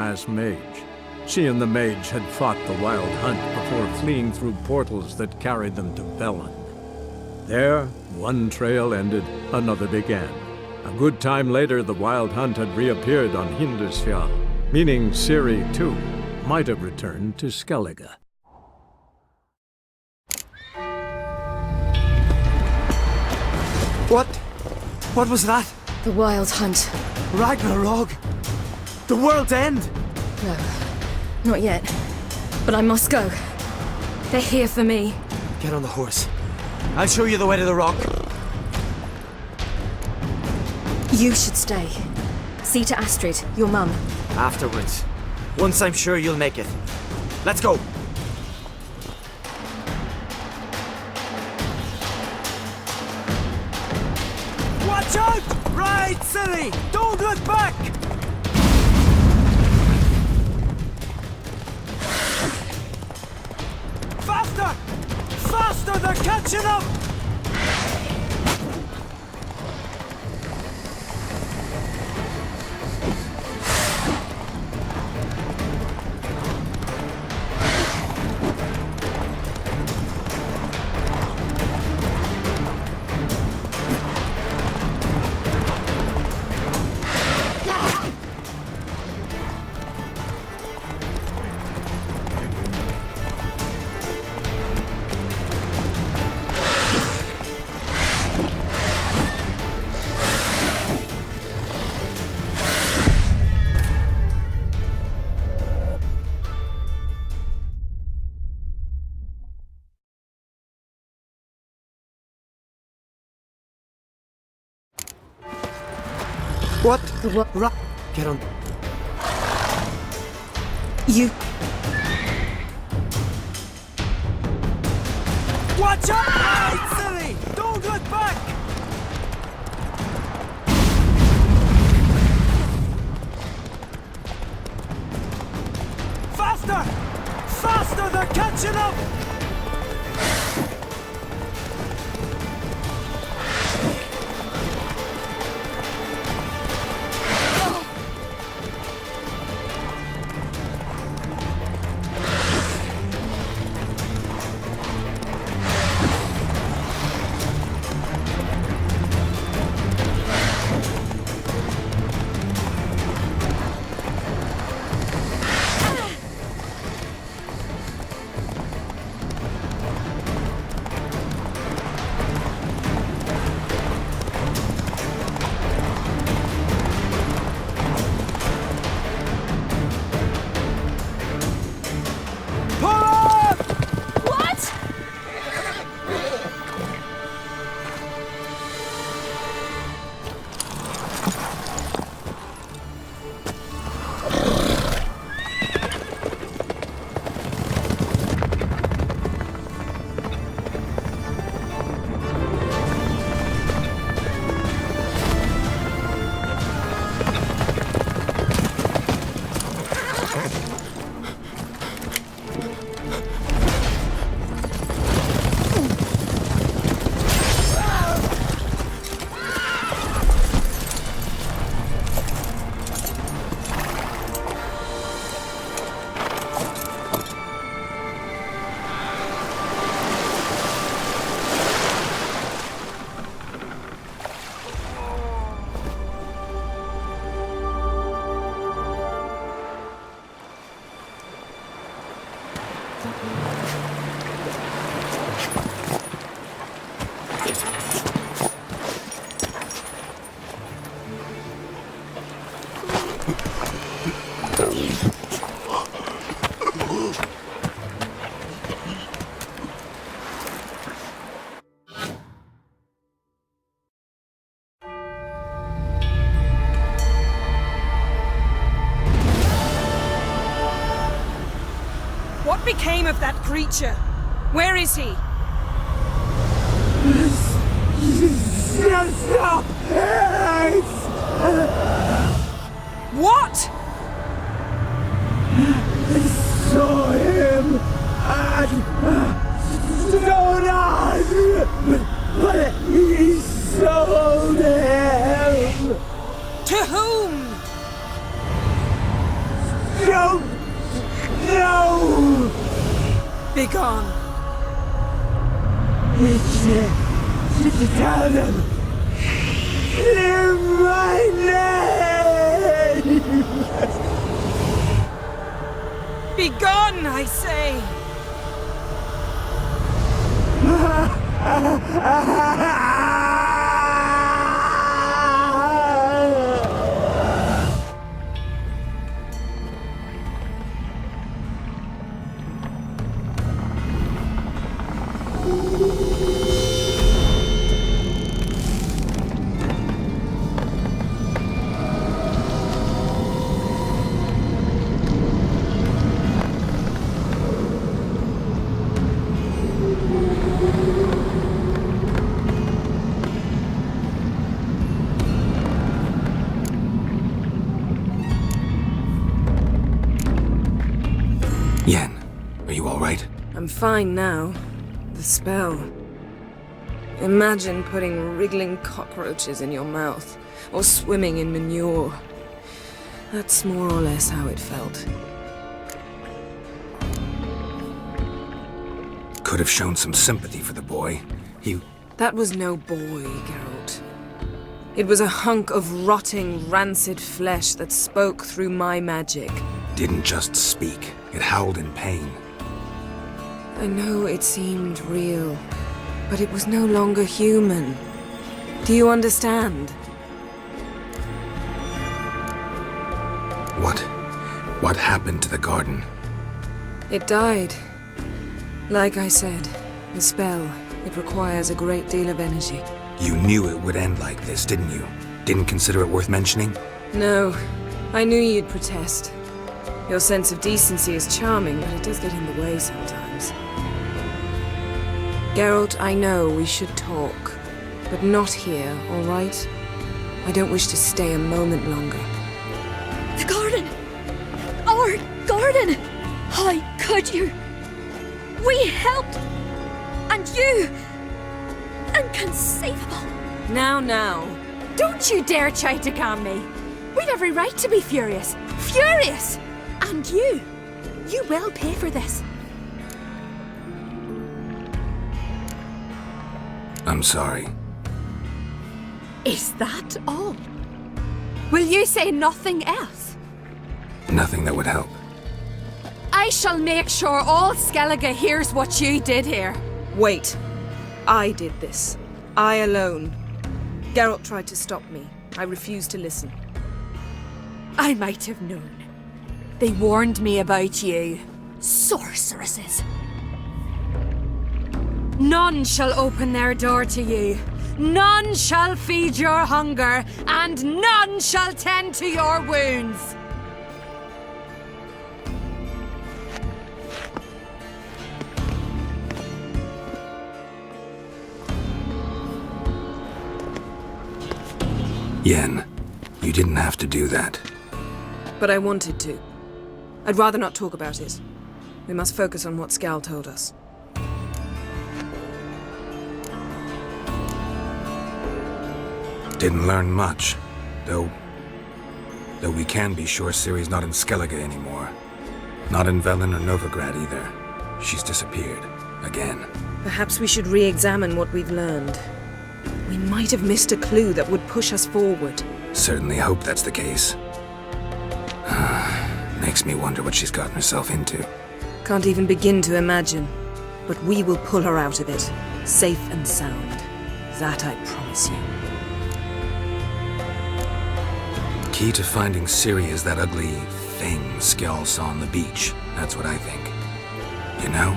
badass mage. She and the mage had fought the Wild Hunt before fleeing through portals that carried them to Velen. There, one trail ended, another began. A good time later, the Wild Hunt had reappeared on Hindusfjall, meaning Ciri, too, might have returned to Skellige. What? What was that? The Wild Hunt. Ragnarok? The world's end? No, not yet. But I must go. They're here for me. Get on the horse. I'll show you the way to the rock. You should stay. See to Astrid, your mum. Afterwards. Once I'm sure you'll make it. Let's go! Watch out! Ride, silly! Don't look back! Faster! Faster! They're catching up! What? What? Get on. You... Watch out! Ride, silly! Don't look back! Faster! Faster! They're catching up! What became of that creature? Where is he? What? Saw him and Stonan, but he sold him. To whom? Begone. Tell them! Clear my name! Begone, I say! Yen, are you all right? I'm fine now. The spell. Imagine putting wriggling cockroaches in your mouth, or swimming in manure. That's more or less how it felt. Could have shown some sympathy for the boy. That was no boy, Geralt. It was a hunk of rotting, rancid flesh that spoke through my magic. Didn't just speak. It howled in pain. I know it seemed real, but it was no longer human. Do you understand? What happened to the garden? It died. Like I said, the spell, it requires a great deal of energy. You knew it would end like this, didn't you? Didn't consider it worth mentioning? No, I knew you'd protest. Your sense of decency is charming, but it does get in the way sometimes. Geralt, I know we should talk, but not here, all right? I don't wish to stay a moment longer. The garden! Our garden! How could you? We helped! And you! Inconceivable! Now. Don't you dare try to calm me! We'd every right to be furious! Furious! And you will pay for this. I'm sorry. Is that all? Will you say nothing else? Nothing that would help. I shall make sure all Skellige hears what you did here. Wait. I did this. I alone. Geralt tried to stop me. I refused to listen. I might have known. They warned me about you. Sorceresses. None shall open their door to you. None shall feed your hunger, and none shall tend to your wounds. Yen, you didn't have to do that. But I wanted to. I'd rather not talk about it. We must focus on what Skal told us. Didn't learn much, though we can be sure Ciri's not in Skellige anymore. Not in Velen or Novigrad either. She's disappeared. Again. Perhaps we should re-examine what we've learned. We might have missed a clue that would push us forward. Certainly hope that's the case. Makes me wonder what she's gotten herself into. Can't even begin to imagine. But we will pull her out of it. Safe and sound. That I promise you. Key to finding Ciri is that ugly thing Skell saw on the beach. That's what I think. You know,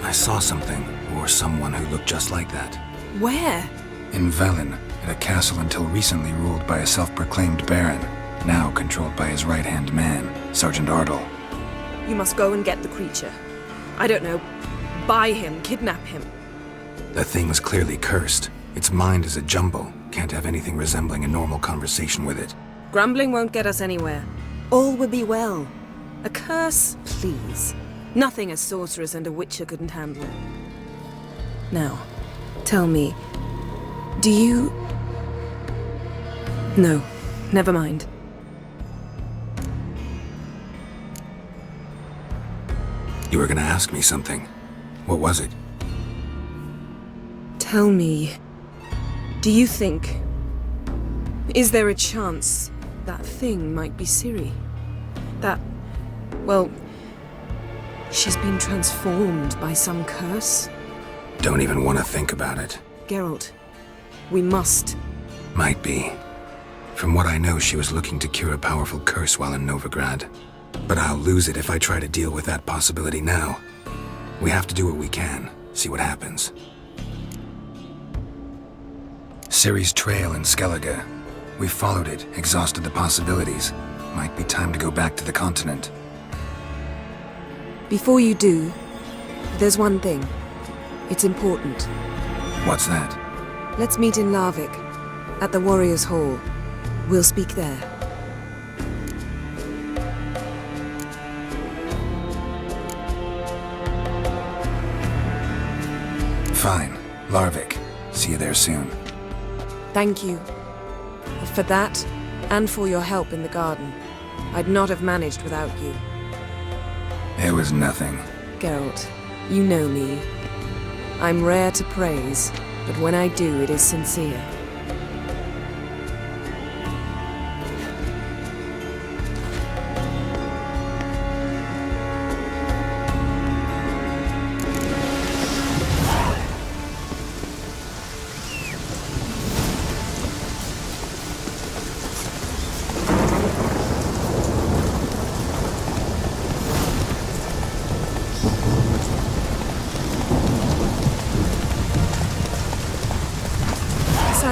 I saw something, or someone who looked just like that. Where? In Velen, at a castle until recently ruled by a self-proclaimed baron, now controlled by his right-hand man, Sergeant Ardle. You must go and get the creature. I don't know. Buy him, kidnap him. The thing's clearly cursed. Its mind is a jumble. Can't have anything resembling a normal conversation with it. Grumbling won't get us anywhere. All will be well. A curse, please. Nothing a sorceress and a witcher couldn't handle. Now, tell me, do you... No, never mind. You were gonna ask me something. What was it? Tell me, do you think... Is there a chance that thing might be Ciri? That... well... she's been transformed by some curse? Don't even want to think about it. Geralt, we must. Might be. From what I know, she was looking to cure a powerful curse while in Novigrad. But I'll lose it if I try to deal with that possibility now. We have to do what we can, see what happens. Ciri's trail in Skellige. We followed it, exhausted the possibilities. Might be time to go back to the continent. Before you do, there's one thing. It's important. What's that? Let's meet in Larvik, at the Warriors' Hall. We'll speak there. Fine. Larvik. See you there soon. Thank you. For that, and for your help in the garden. I'd not have managed without you. It was nothing. Geralt, you know me. I'm rare to praise, but when I do, it is sincere.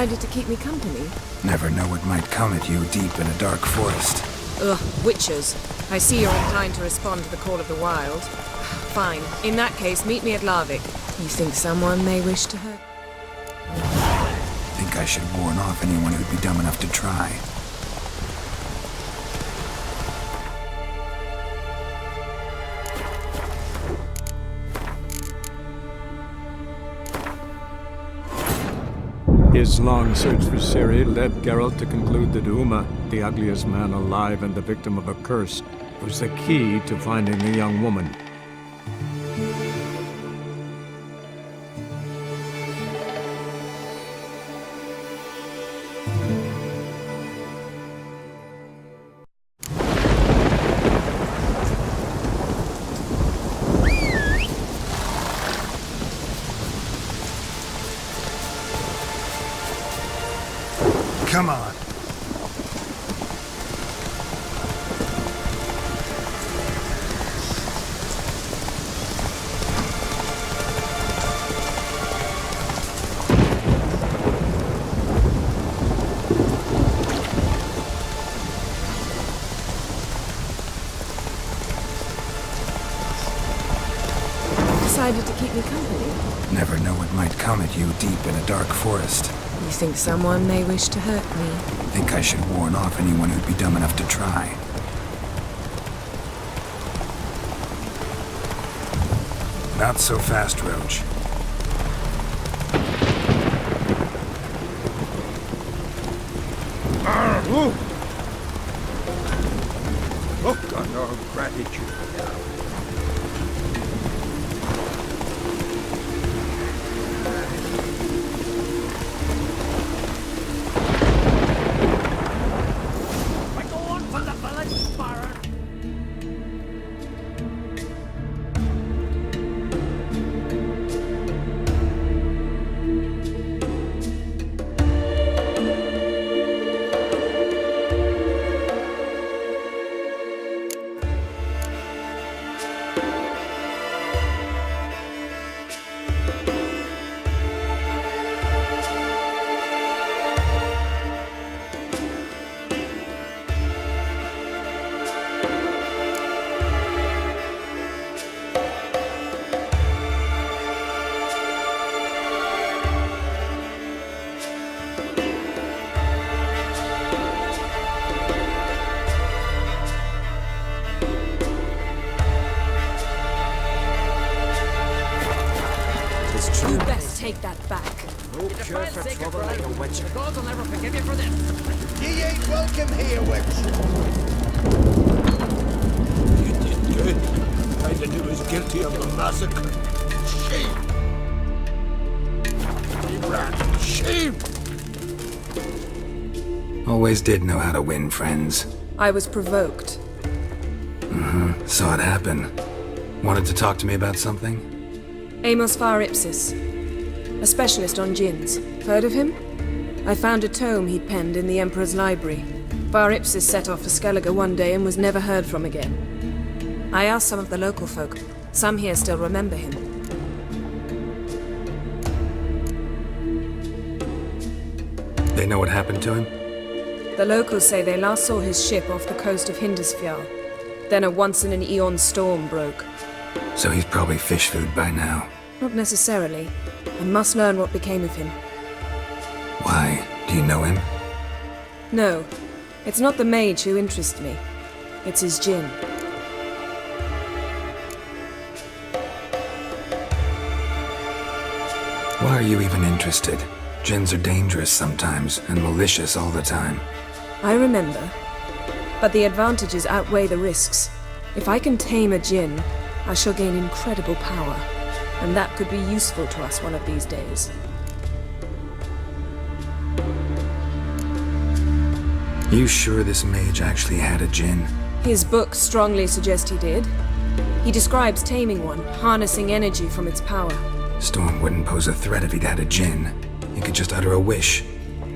Decided to keep me company? Never know what might come at you deep in a dark forest. Ugh, witches. I see you're inclined to respond to the call of the wild. Fine. In that case, meet me at Larvik. You think someone may wish to hurt? Think I should warn off anyone who'd be dumb enough to try. His long search for Ciri led Geralt to conclude that Uma, the ugliest man alive and the victim of a curse, was the key to finding the young woman. Come on. Decided to keep me company? Never know what might come at you deep in a dark forest. You think someone may wish to hurt me? Think I should warn off anyone who'd be dumb enough to try. Not so fast, Roach. Look on our gratitude. You best take that back. No cure for trouble like a witcher. God will never forgive you for this. Ye ain't welcome here, witch. You did good. Find that he was guilty of a massacre. Shame! Always did know how to win, friends. I was provoked. Saw it happen. Wanted to talk to me about something? Amos Var Ipsis, a specialist on djinns. Heard of him? I found a tome he'd penned in the Emperor's library. Var Ipsis set off for Skellige one day and was never heard from again. I asked some of the local folk. Some here still remember him. They know what happened to him? The locals say they last saw his ship off the coast of Hindisfjall. Then a once-in-an-eon storm broke. So he's probably fish food by now. Not necessarily. I must learn what became of him. Why? Do you know him? No. It's not the mage who interests me. It's his djinn. Why are you even interested? Djinns are dangerous sometimes, and malicious all the time. I remember. But the advantages outweigh the risks. If I can tame a djinn, I shall gain incredible power. And that could be useful to us one of these days. You sure this mage actually had a djinn? His books strongly suggest he did. He describes taming one, harnessing energy from its power. Storm wouldn't pose a threat if he'd had a djinn. He could just utter a wish.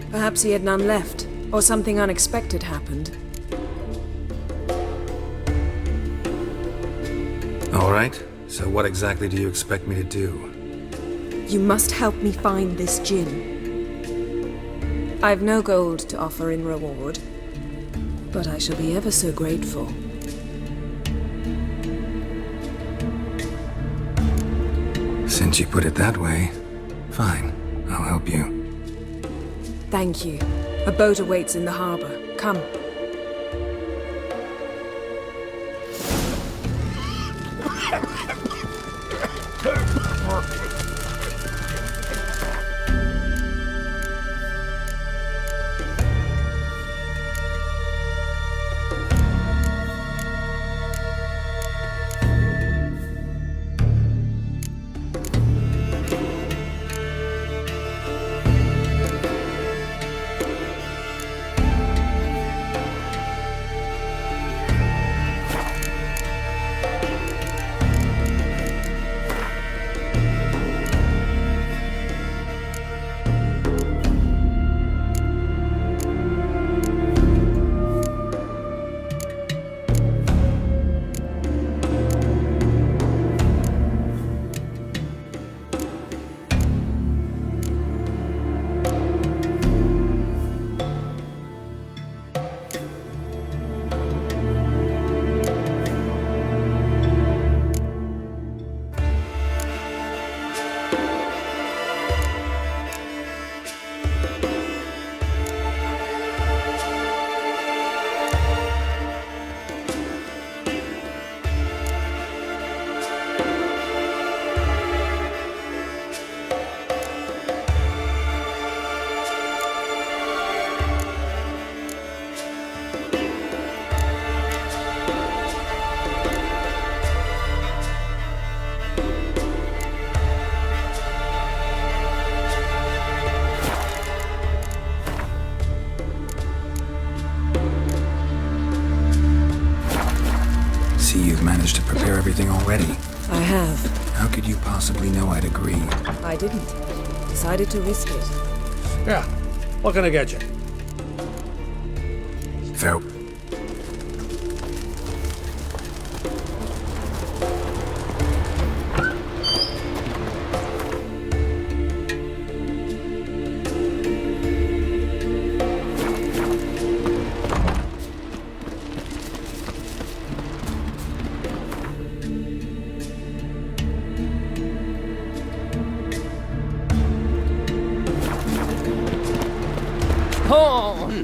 Perhaps he had none left, or something unexpected happened. All right, so what exactly do you expect me to do? You must help me find this djinn. I've no gold to offer in reward, but I shall be ever so grateful. Since you put it that way, fine, I'll help you. Thank you. A boat awaits in the harbor. Come. You've managed to prepare everything already. I have. How could you possibly know I'd agree? I didn't. Decided to risk it. Yeah. What can I get you? Fair.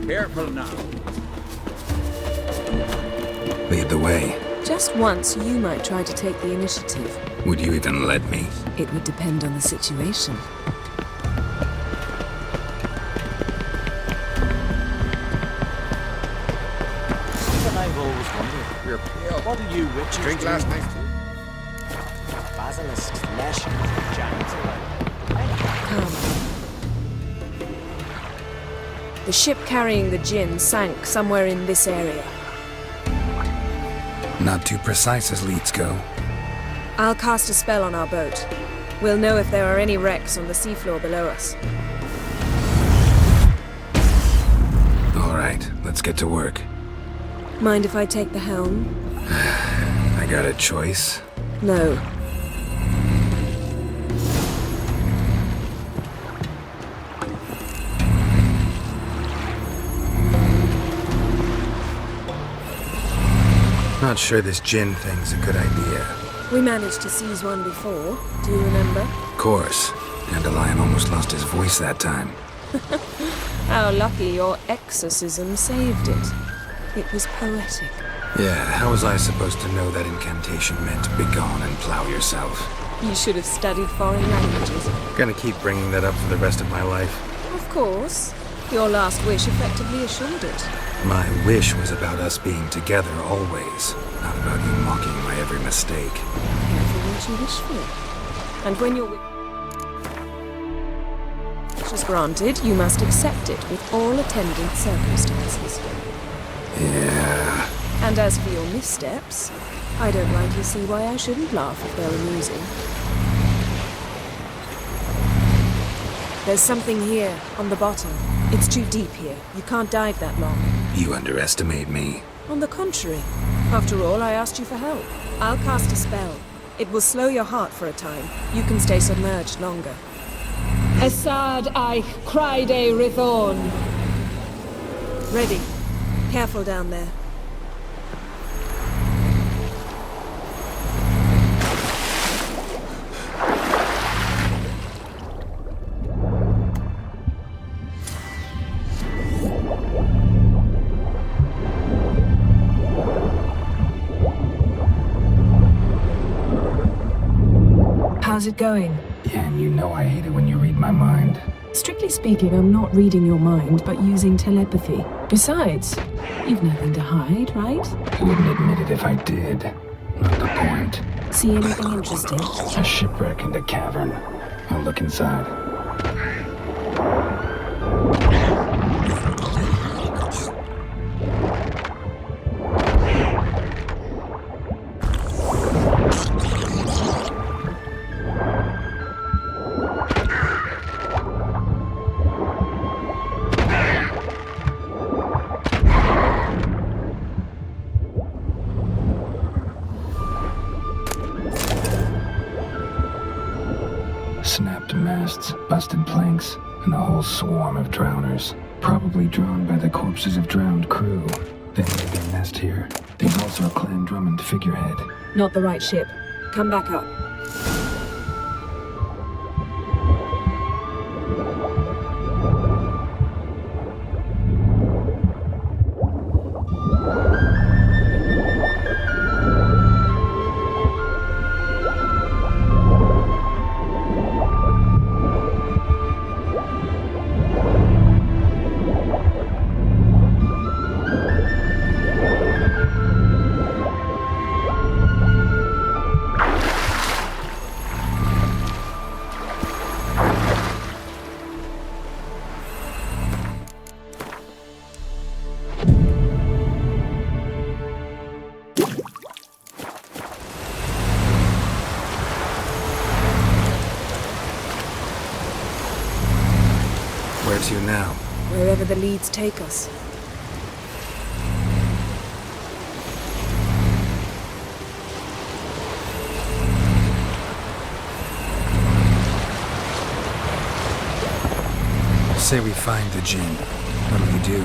Careful now. Lead the way. Just once, you might try to take the initiative. Would you even let me? It would depend on the situation. But I've always wondered, what are you rich? Drink last night. Bad basilisk flesh. Giants Come. The ship carrying the Jinn sank somewhere in this area. Not too precise as leads go. I'll cast a spell on our boat. We'll know if there are any wrecks on the seafloor below us. All right, let's get to work. Mind if I take the helm? I got a choice. No. Not sure this Jinn thing's a good idea. We managed to seize one before. Do you remember? Of course. Dandelion almost lost his voice that time. How lucky your exorcism saved it. It was poetic. Yeah, how was I supposed to know that incantation meant begone and plow yourself? You should have studied foreign languages. Gonna keep bringing that up for the rest of my life. Of course. Your last wish effectively assured it. My wish was about us being together always, not about you mocking my every mistake. Careful what you wish for. And when your wish is granted, you must accept it with all attendant circumstances. Yeah. And as for your missteps, I don't rightly see why I shouldn't laugh if they're amusing. There's something here, on the bottom. It's too deep here. You can't dive that long. You underestimate me. On the contrary. After all, I asked you for help. I'll cast a spell. It will slow your heart for a time. You can stay submerged longer. Assad I Criede Rithorn. Ready. Careful down there. How's it going? Yeah, and you know I hate it when you read my mind. Strictly speaking, I'm not reading your mind, but using telepathy. Besides, you've nothing to hide, right? I wouldn't admit it if I did. Not the point. See anything interesting? A shipwreck and a cavern. I'll look inside. Snapped masts, busted planks, and a whole swarm of drowners. Probably drawn by the corpses of drowned crew. They made their nest here. There's also a Clan Drummond figurehead. Not the right ship. Come back up. Where to now? Wherever the leads take us. Say we find the Jinn. What'll you do?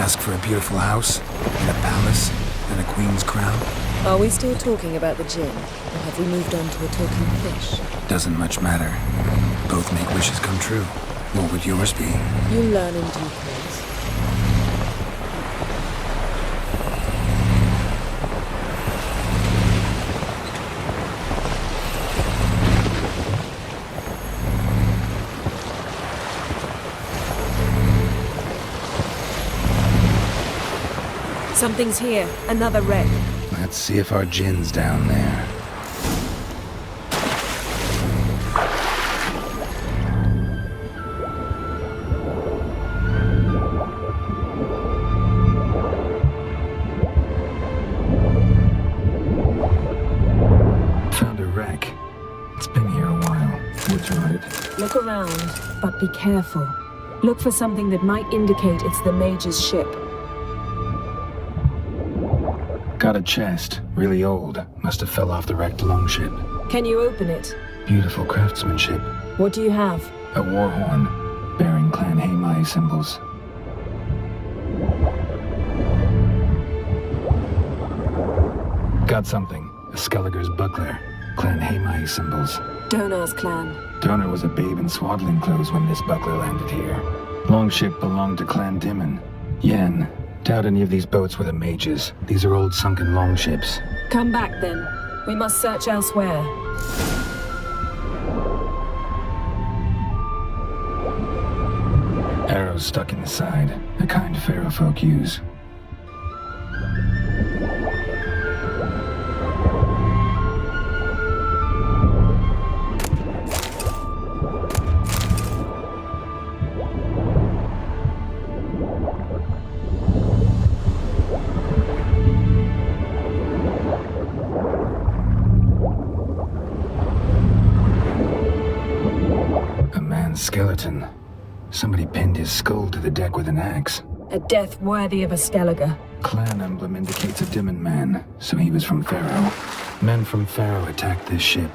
Ask for a beautiful house? And a palace? And a queen's crown? Are we still talking about the Jinn? Or have we moved on to a talking fish? Doesn't much matter. Both make wishes come true. What would yours be? You'll learn in due course. Something's here. Another wreck. Let's see if our Jinn's down there. Look around, but be careful. Look for something that might indicate it's the Major's ship. Got a chest. Really old. Must have fell off the wrecked longship. Can you open it? Beautiful craftsmanship. What do you have? A war horn, bearing Clan Haimai symbols. Got something. A Skelliger's buckler. Clan Haimai symbols. Donar's clan. Donar was a babe in swaddling clothes when this buckler landed here. Longship belonged to Clan Dimon. Yen. Doubt any of these boats were the mages. These are old sunken longships. Come back then. We must search elsewhere. Arrows stuck in the side. The kind Pharaoh folk use. Skeleton. Somebody pinned his skull to the deck with an axe. A death worthy of a Skelliger. Clan emblem indicates a Dimon man, so he was from Pharaoh. Men from Pharaoh attacked this ship.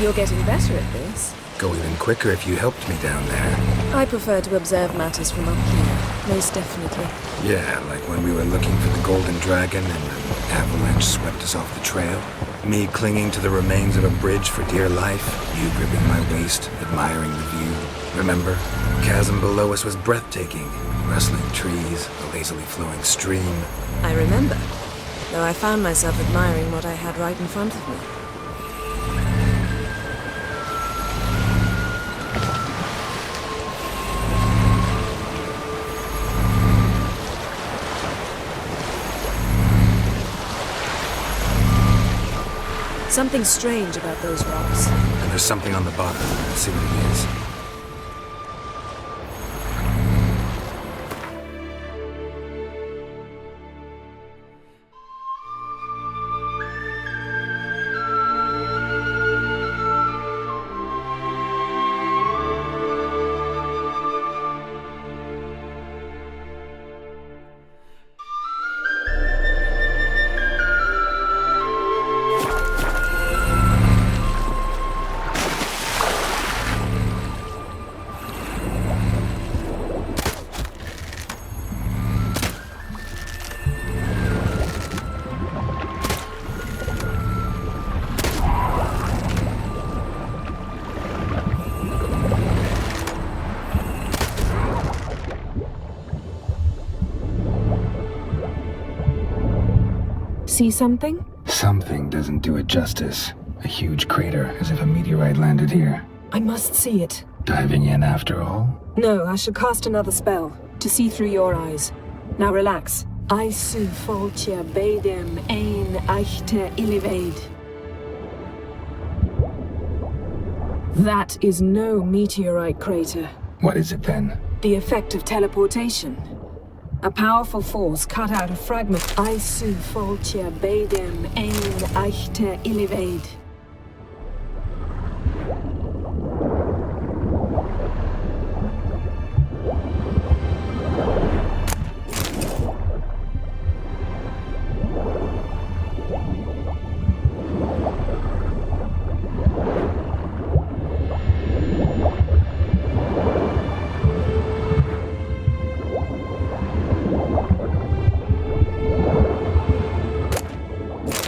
You're getting better at this. Go even quicker if you helped me down there. I prefer to observe matters from up here, most definitely. Yeah, like when we were looking for the Golden Dragon and an avalanche swept us off the trail. Me clinging to the remains of a bridge for dear life. You gripping my waist, admiring the view. Remember? The chasm below us was breathtaking. Rustling trees, a lazily flowing stream. I remember, though I found myself admiring what I had right in front of me. Something strange about those rocks. And there's something on the bottom. Let's see what it is. See something? Something doesn't do it justice. A huge crater, as if a meteorite landed here. I must see it. Diving in after all? No, I shall cast another spell, to see through your eyes. Now relax. Aisu foltia beidem ein eichte ilivaid. That is no meteorite crater. What is it then? The effect of teleportation. A powerful force cut out a fragment. Aisu foltia beidem ein eichte ilivaid.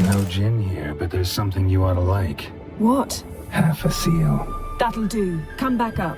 No gin here, but there's something you ought to like. What? Half a seal. That'll do. Come back up.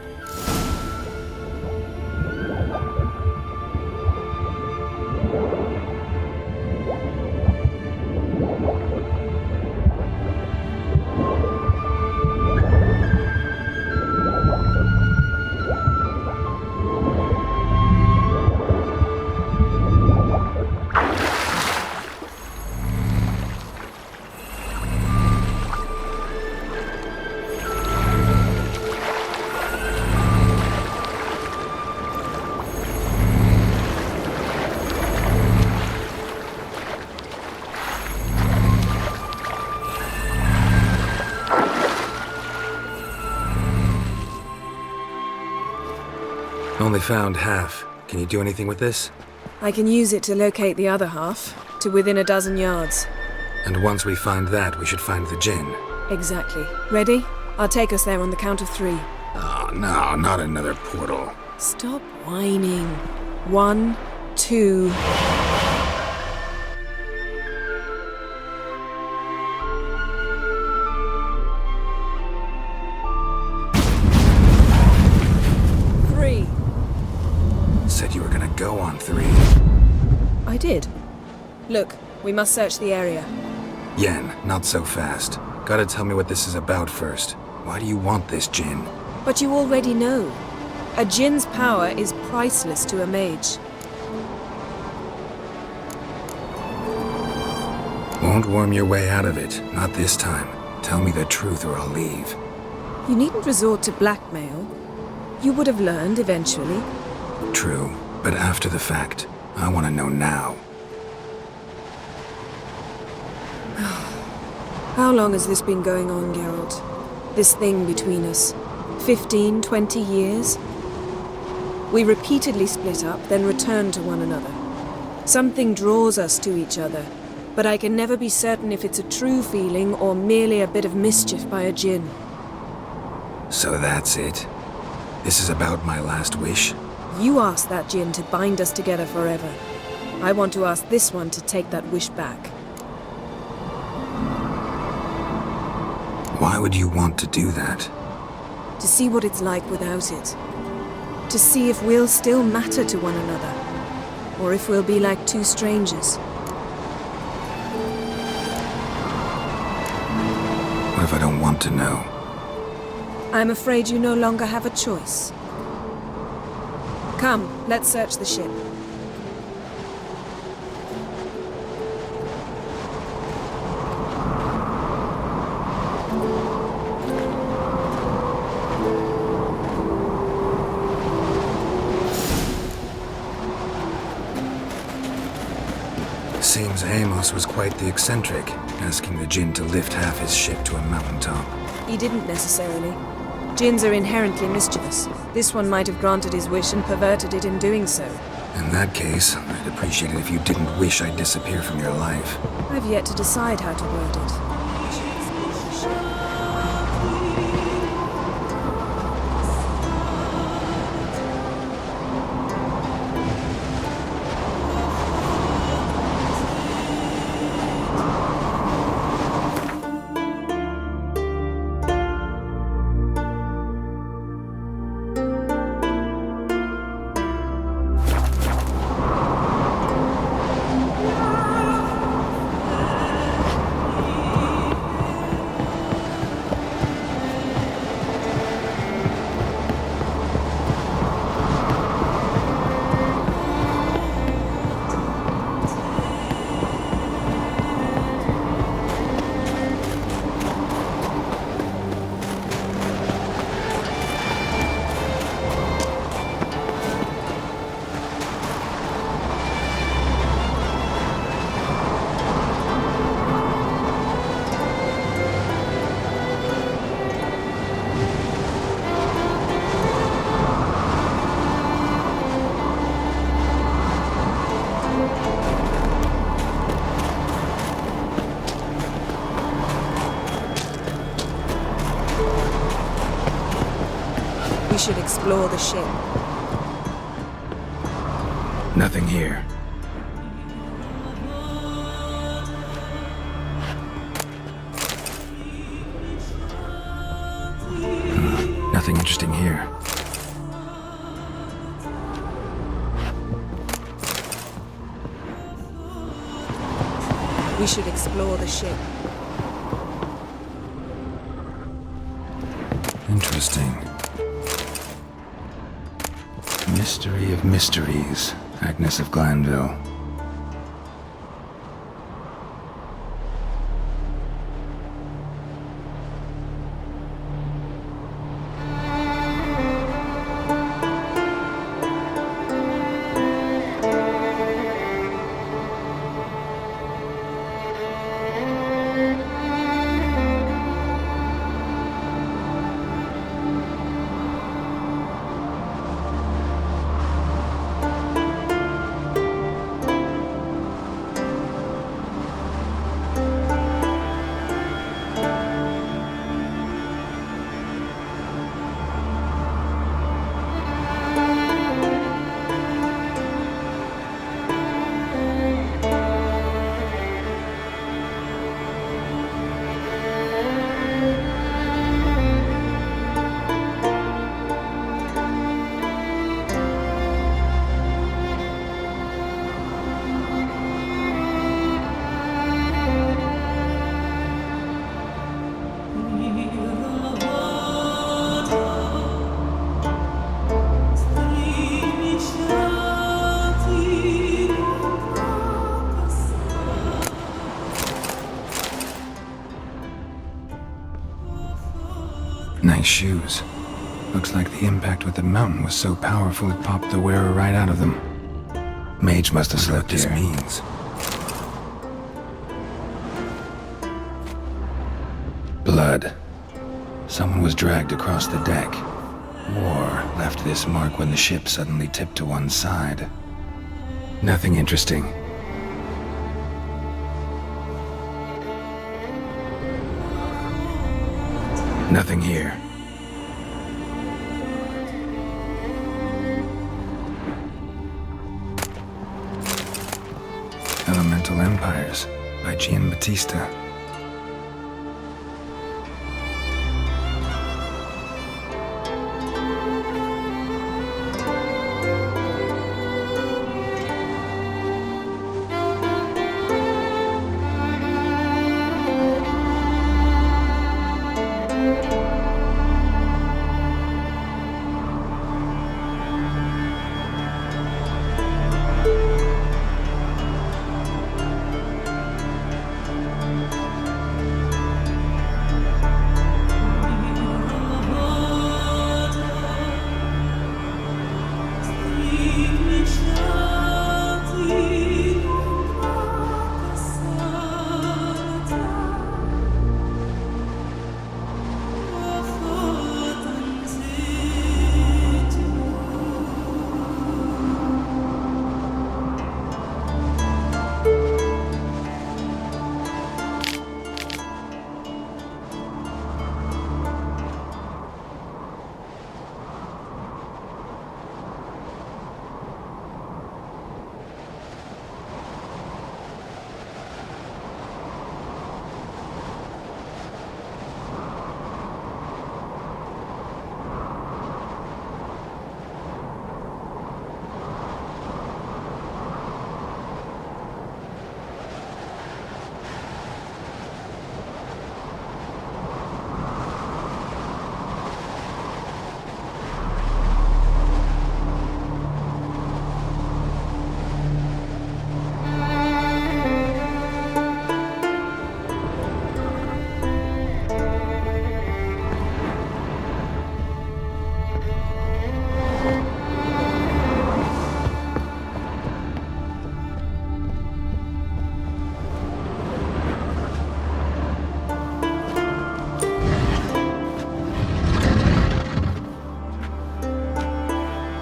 Only found half. Can you do anything with this? I can use it to locate the other half, to within a dozen yards. And once we find that, we should find the Jinn. Exactly. Ready? I'll take us there on the count of 3. Oh, no, not another portal. Stop whining. 1, 2... Said you were gonna go on 3. I did. Look, we must search the area. Yen, not so fast. Gotta tell me what this is about first. Why do you want this Jinn? But you already know. A Jinn's power is priceless to a mage. Won't worm your way out of it. Not this time. Tell me the truth or I'll leave. You needn't resort to blackmail. You would have learned eventually. True, but after the fact. I want to know now. How long has this been going on, Geralt? This thing between us? 15, 20 years? We repeatedly split up, then returned to one another. Something draws us to each other, but I can never be certain if it's a true feeling or merely a bit of mischief by a Jinn. So that's it? This is about my last wish? You asked that Jinn to bind us together forever. I want to ask this one to take that wish back. Why would you want to do that? To see what it's like without it. To see if we'll still matter to one another. Or if we'll be like two strangers. What if I don't want to know? I'm afraid you no longer have a choice. Come, let's search the ship. Seems Amos was quite the eccentric, asking the Jinn to lift half his ship to a mountaintop. He didn't necessarily. Jinns are inherently mischievous. This one might have granted his wish and perverted it in doing so. In that case, I'd appreciate it if you didn't wish I'd disappear from your life. I've yet to decide how to word it. We should explore the ship. Nothing here. Nothing interesting here. We should explore the ship. Interesting. Mystery of mysteries, Agnes of Glanville. Nice shoes. Looks like the impact with the mountain was so powerful it popped the wearer right out of them. Mage must have slept here. What this means. Blood. Someone was dragged across the deck. War left this mark when the ship suddenly tipped to one side. Nothing interesting. Nothing here. Elemental Empires by Giambattista.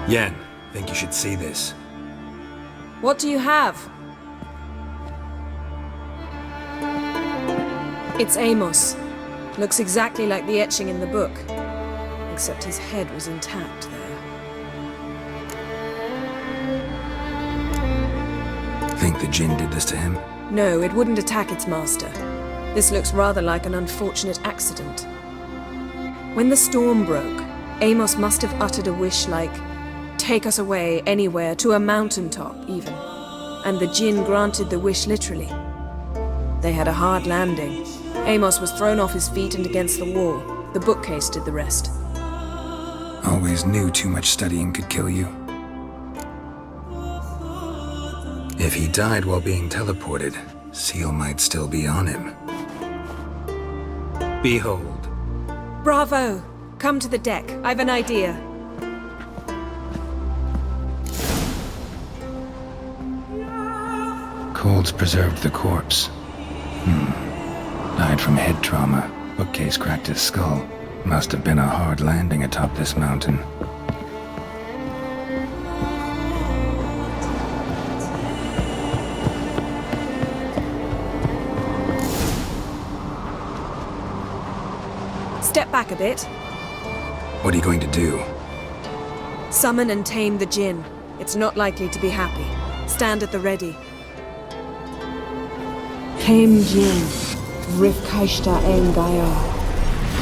Yen, think you should see this. What do you have? It's Amos. Looks exactly like the etching in the book. Except his head was intact there. Think the Jinn did this to him? No, it wouldn't attack its master. This looks rather like an unfortunate accident. When the storm broke, Amos must have uttered a wish like, "Take us away, anywhere, to a mountaintop, even." And the Jinn granted the wish literally. They had a hard landing. Amos was thrown off his feet and against the wall. The bookcase did the rest. Always knew too much studying could kill you. If he died while being teleported, Seal might still be on him. Behold. Bravo! Come to the deck. I've an idea. Cold's preserved the corpse. Died from head trauma. Bookcase cracked his skull. Must have been a hard landing atop this mountain. Step back a bit. What are you going to do? Summon and tame the Jinn. It's not likely to be happy. Stand at the ready. Tame Jinn, Rif Kaishta ein Gaia,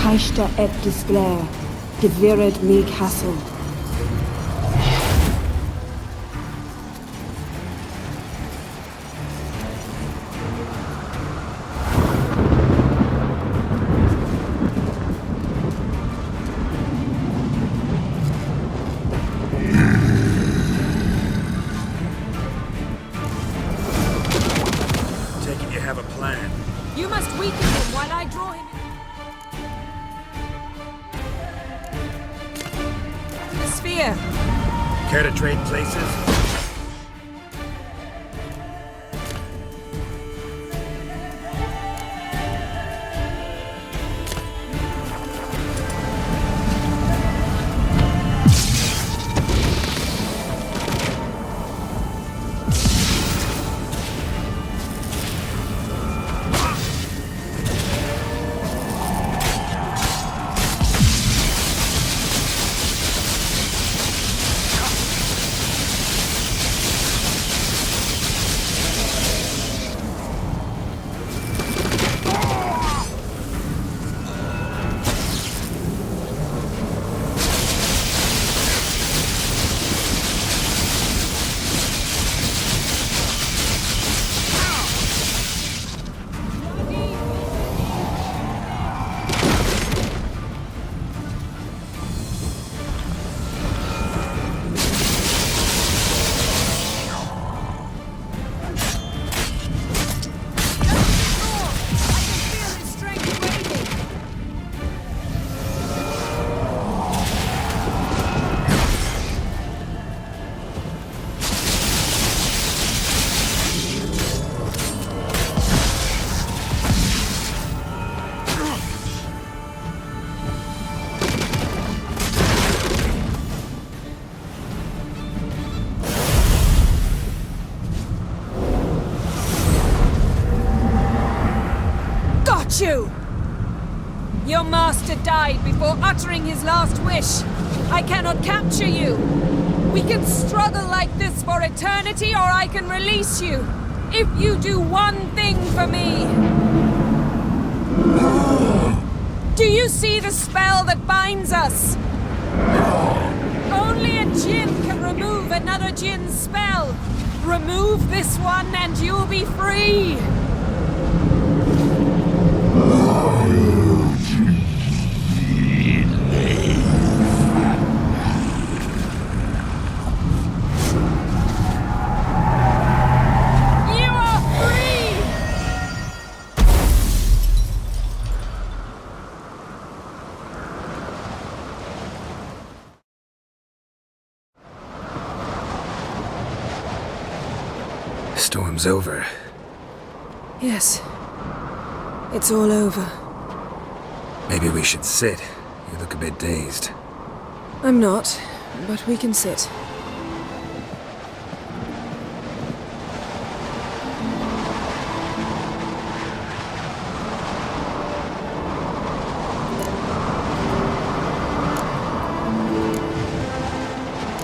Kaishta et Disglair, Devired me Castle. You must weaken him while I draw him. sphere. Care to trade places? You! Your master died before uttering his last wish. I cannot capture you. We can struggle like this for eternity, or I can release you. If you do one thing for me. Do you see the spell that binds us? Only a djinn can remove another djinn's spell. Remove this one and you'll be free. Storm's over. Yes. It's all over. Maybe we should sit. You look a bit dazed. I'm not, but we can sit.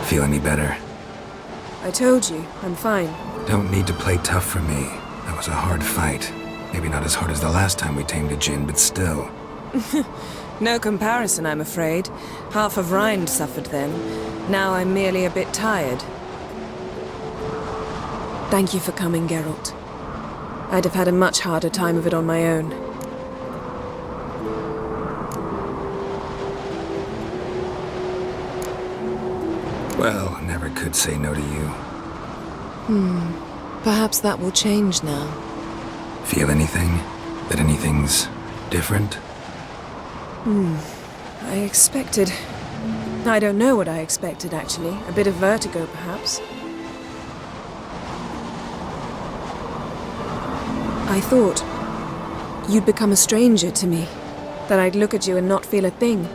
Feel any better? I told you, I'm fine. Don't need to play tough for me. That was a hard fight. Maybe not as hard as the last time we tamed a djinn, but still. No comparison, I'm afraid. Half of Rind suffered then. Now I'm merely a bit tired. Thank you for coming, Geralt. I'd have had a much harder time of it on my own. Well, never could say no to you. Perhaps that will change now. Feel anything? That anything's different? I expected... I don't know what I expected, actually. A bit of vertigo, perhaps. I thought you'd become a stranger to me. That I'd look at you and not feel a thing.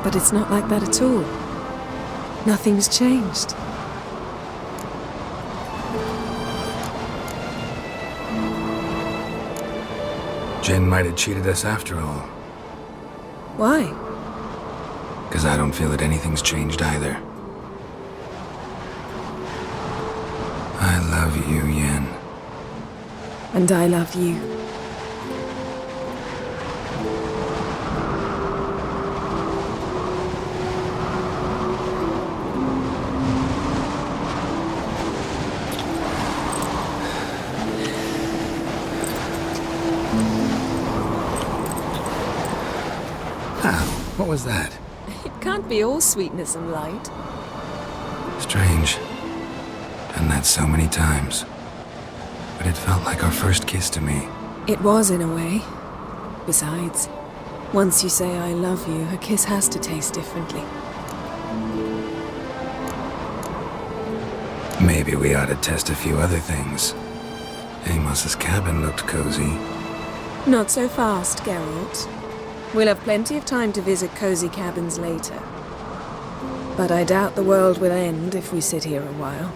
But it's not like that at all. Nothing's changed. Jinn might have cheated us after all. Why? Because I don't feel that anything's changed either. I love you, Yen. And I love you. What was that? It can't be all sweetness and light. Strange. Done that so many times. But it felt like our first kiss to me. It was, in a way. Besides, once you say I love you, a kiss has to taste differently. Maybe we ought to test a few other things. Amos's cabin looked cozy. Not so fast, Geralt. We'll have plenty of time to visit cozy cabins later. But I doubt the world will end if we sit here a while.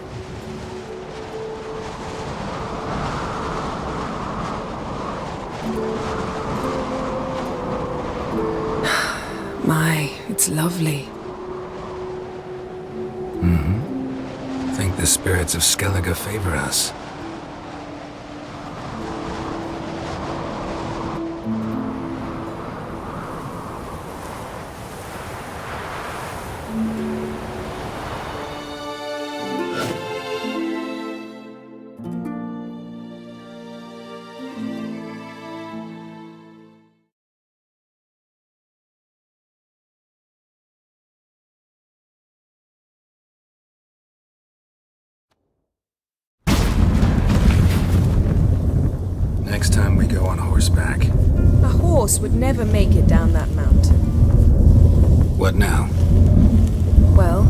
My, it's lovely. Think the spirits of Skellige favor us. Next time we go on horseback. A horse would never make it down that mountain. What now? Well,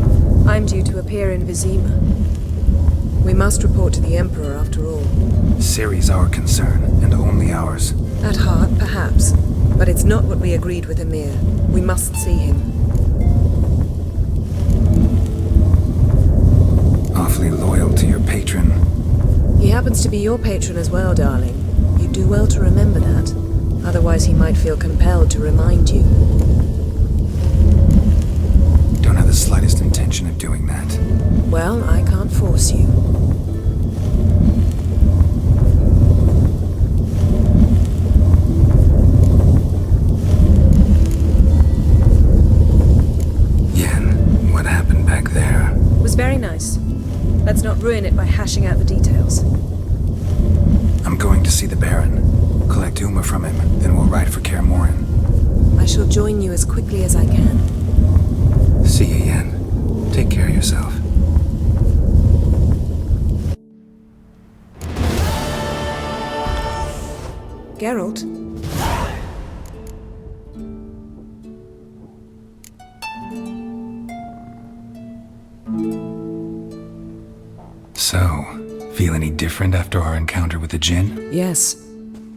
I'm due to appear in Vizima. We must report to the Emperor after all. Ciri's our concern, and only ours. At heart, perhaps. But it's not what we agreed with Emir. We must see him. Awfully loyal to your patron. He happens to be your patron as well, darling. You do well to remember that. Otherwise he might feel compelled to remind you. Don't have the slightest intention of doing that. Well, I can't force you. Yen, what happened back there? It was very nice. Let's not ruin it by hashing out the details. I'm going to see the Baron. Collect Uma from him, then we'll ride for Kaer Morhen. I shall join you as quickly as I can. See you, Yen. Take care of yourself. Geralt? So, feel any different after our encounter with the Djinn? Yes.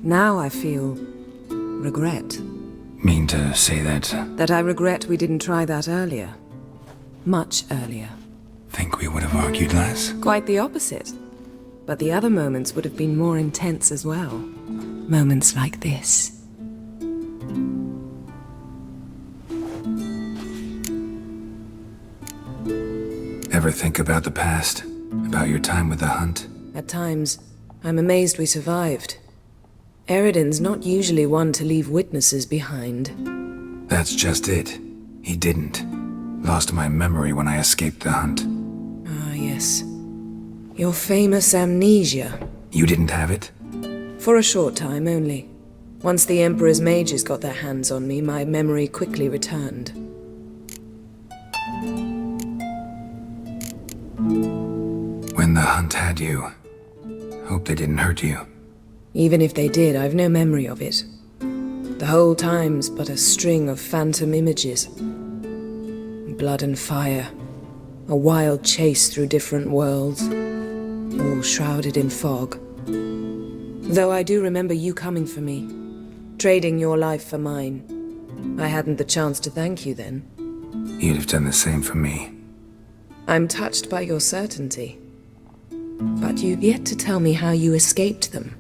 Now I feel regret. Mean to say that? That I regret we didn't try that earlier. Much earlier. Think we would have argued less? Quite the opposite. But the other moments would have been more intense as well. Moments like this. Ever think about the past? About your time with the Hunt? At times, I'm amazed we survived. Eridan's not usually one to leave witnesses behind. That's just it. He didn't. Lost my memory when I escaped the Hunt. Ah, yes. Your famous amnesia. You didn't have it? For a short time only. Once the Emperor's mages got their hands on me, my memory quickly returned. When the Hunt had you, hope they didn't hurt you. Even if they did, I've no memory of it. The whole time's but a string of phantom images. Blood and fire. A wild chase through different worlds. All shrouded in fog. Though I do remember you coming for me. Trading your life for mine. I hadn't the chance to thank you then. You'd have done the same for me. I'm touched by your certainty. But you've yet to tell me how you escaped them.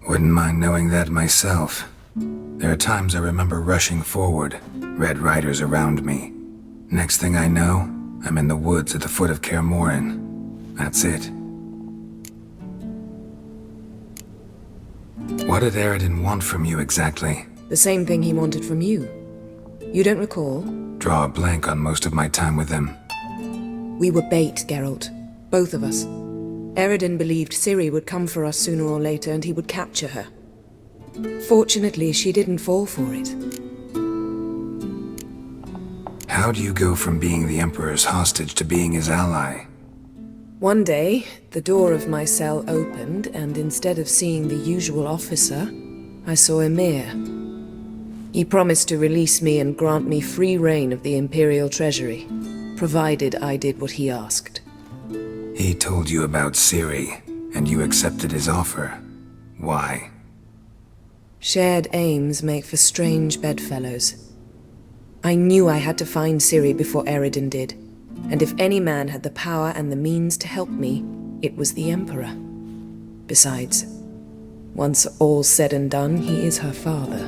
Wouldn't mind knowing that myself. There are times I remember rushing forward, Red Riders around me. Next thing I know, I'm in the woods at the foot of Kaer Morhen. That's it. What did Eridan want from you exactly? The same thing he wanted from you. You don't recall? Draw a blank on most of my time with him. We were bait, Geralt. Both of us. Eridan believed Ciri would come for us sooner or later and he would capture her. Fortunately, she didn't fall for it. How do you go from being the Emperor's hostage to being his ally? One day, the door of my cell opened, and instead of seeing the usual officer, I saw Emir. He promised to release me and grant me free reign of the Imperial Treasury, provided I did what he asked. He told you about Ciri, and you accepted his offer. Why? Shared aims make for strange bedfellows. I knew I had to find Ciri before Eredin did, and if any man had the power and the means to help me, it was the Emperor. Besides, once all's said and done, he is her father.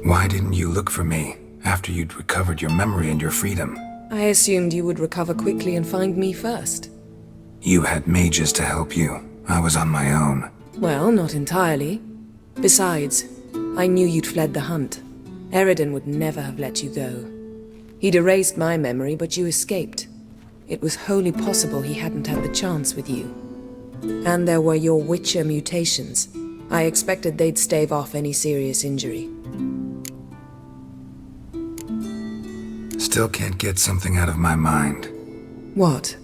Why didn't you look for me after you'd recovered your memory and your freedom? I assumed you would recover quickly and find me first. You had mages to help you. I was on my own. Well, not entirely. Besides, I knew you'd fled the hunt. Eredin would never have let you go. He'd erased my memory, but you escaped. It was wholly possible he hadn't had the chance with you. And there were your Witcher mutations. I expected they'd stave off any serious injury. Still can't get something out of my mind. What?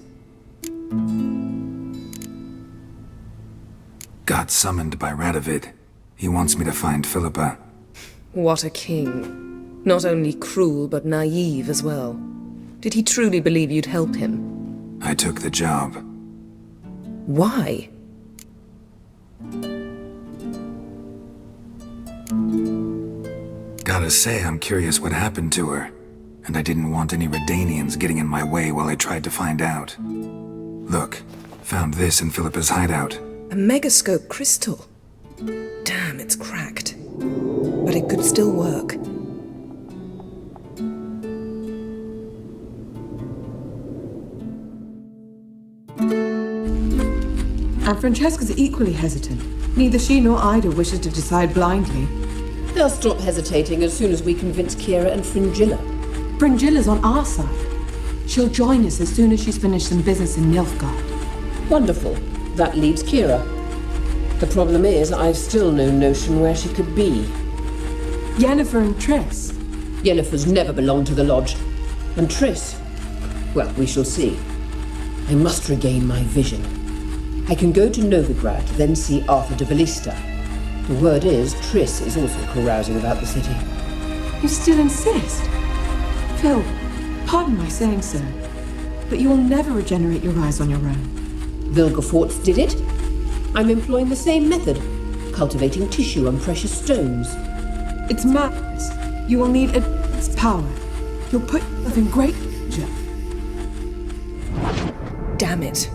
Got summoned by Radovid. He wants me to find Philippa. What a king. Not only cruel, but naive as well. Did he truly believe you'd help him? I took the job. Why? Gotta say, I'm curious what happened to her. And I didn't want any Redanians getting in my way while I tried to find out. Look, found this in Philippa's hideout. A megascope crystal. Damn, it's cracked. But it could still work. And Francesca's equally hesitant. Neither she nor Ida wishes to decide blindly. They'll stop hesitating as soon as we convince Kira and Fringilla. Fringilla's on our side. She'll join us as soon as she's finished some business in Nilfgaard. Wonderful. That leaves Kira. The problem is, I've still no notion where she could be. Yennefer and Triss. Yennefer's never belonged to the Lodge. And Triss? Well, we shall see. I must regain my vision. I can go to Novigrad, then see Arthur de Ballista. The word is, Triss is also carousing about the city. You still insist? Phil, pardon my saying so, but you will never regenerate your eyes on your own. Vilgefortz did it. I'm employing the same method, cultivating tissue and precious stones. It's madness. You will need its power. You'll put yourself in great danger. Damn it.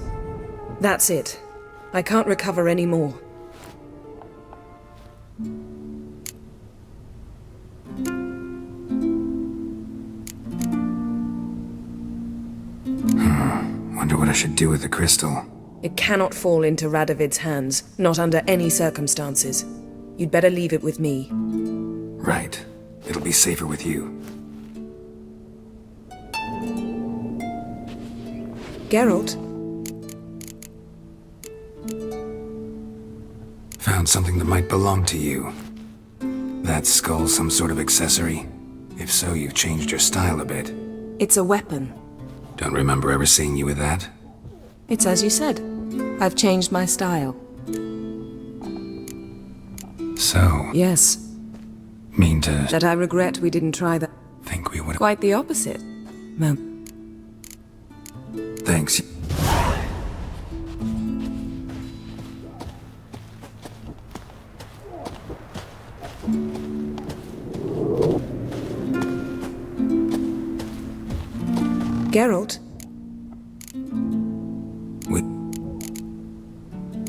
That's it. I can't recover any more. Wonder what I should do with the crystal. It cannot fall into Radovid's hands, not under any circumstances. You'd better leave it with me. Right. It'll be safer with you. Geralt? Found something that might belong to you. That skull some sort of accessory? If so, you've changed your style a bit. It's a weapon. Don't remember ever seeing you with that. It's as you said. I've changed my style. So, Yes. mean to That I regret we didn't try that. think we would. Quite the opposite. Well, Thanks. Geralt? We.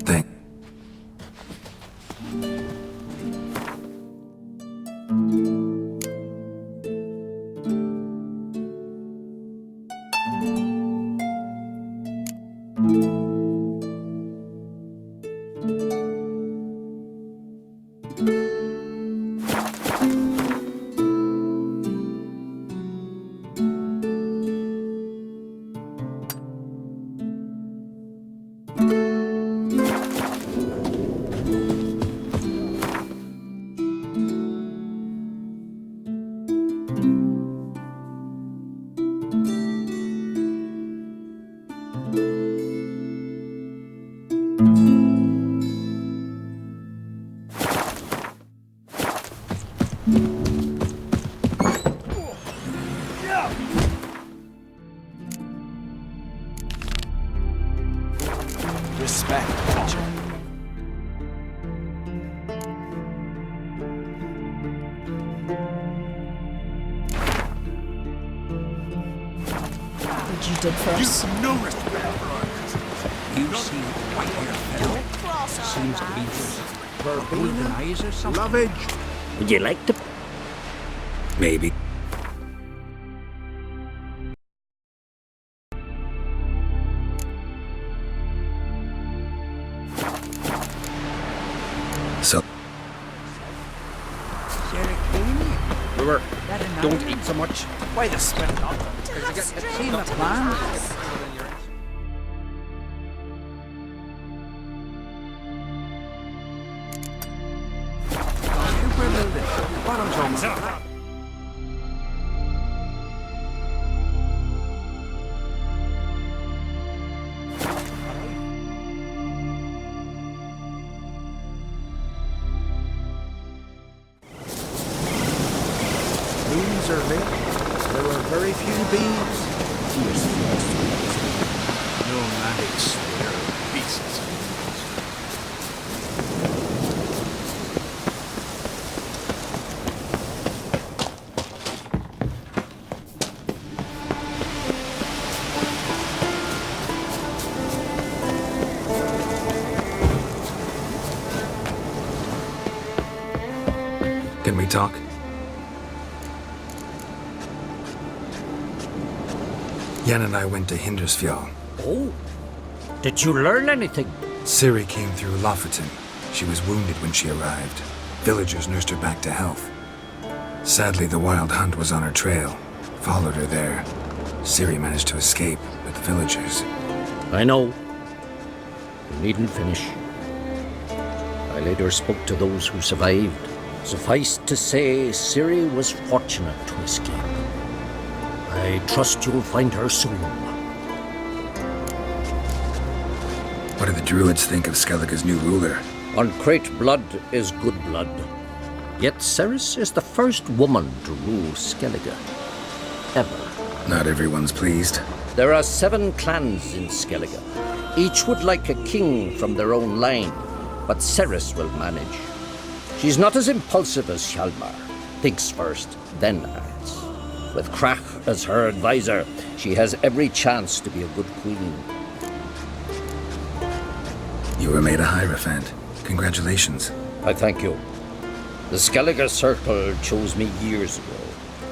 Thank. respect, Watcher. What you did for us. No respect for our cousin. You see white hair fellow? Seems to be just verbal eyes or something. Lovage. Would you like to? Maybe. So, Brewer, don't eat so much. Why the sweat not? Because you get seen the plan. Bottom's almost up. Bees are lit. There are very few bees. Nomadic swear beasts. can we talk? Yen and I went to Hindersfjall. Oh, did you learn anything? Ciri came through Lofoten. She was wounded when she arrived. Villagers nursed her back to health. Sadly, the Wild Hunt was on her trail. Followed her there. Ciri managed to escape with the villagers. I know. You needn't finish. I later spoke to those who survived. Suffice to say, Ciri was fortunate to escape. I trust you'll find her soon. What do the druids think of Skellige's new ruler? Uncrate blood is good blood. Yet Ceres is the first woman to rule Skellige. Ever. Not everyone's pleased. There are 7 clans in Skellige. Each would like a king from their own line, but Ceres will manage. She's not as impulsive as Hjalmar. Thinks first, then acts. With Krach as her advisor, she has every chance to be a good queen. You were made a Hierophant. Congratulations. I thank you. The Skellige Circle chose me years ago,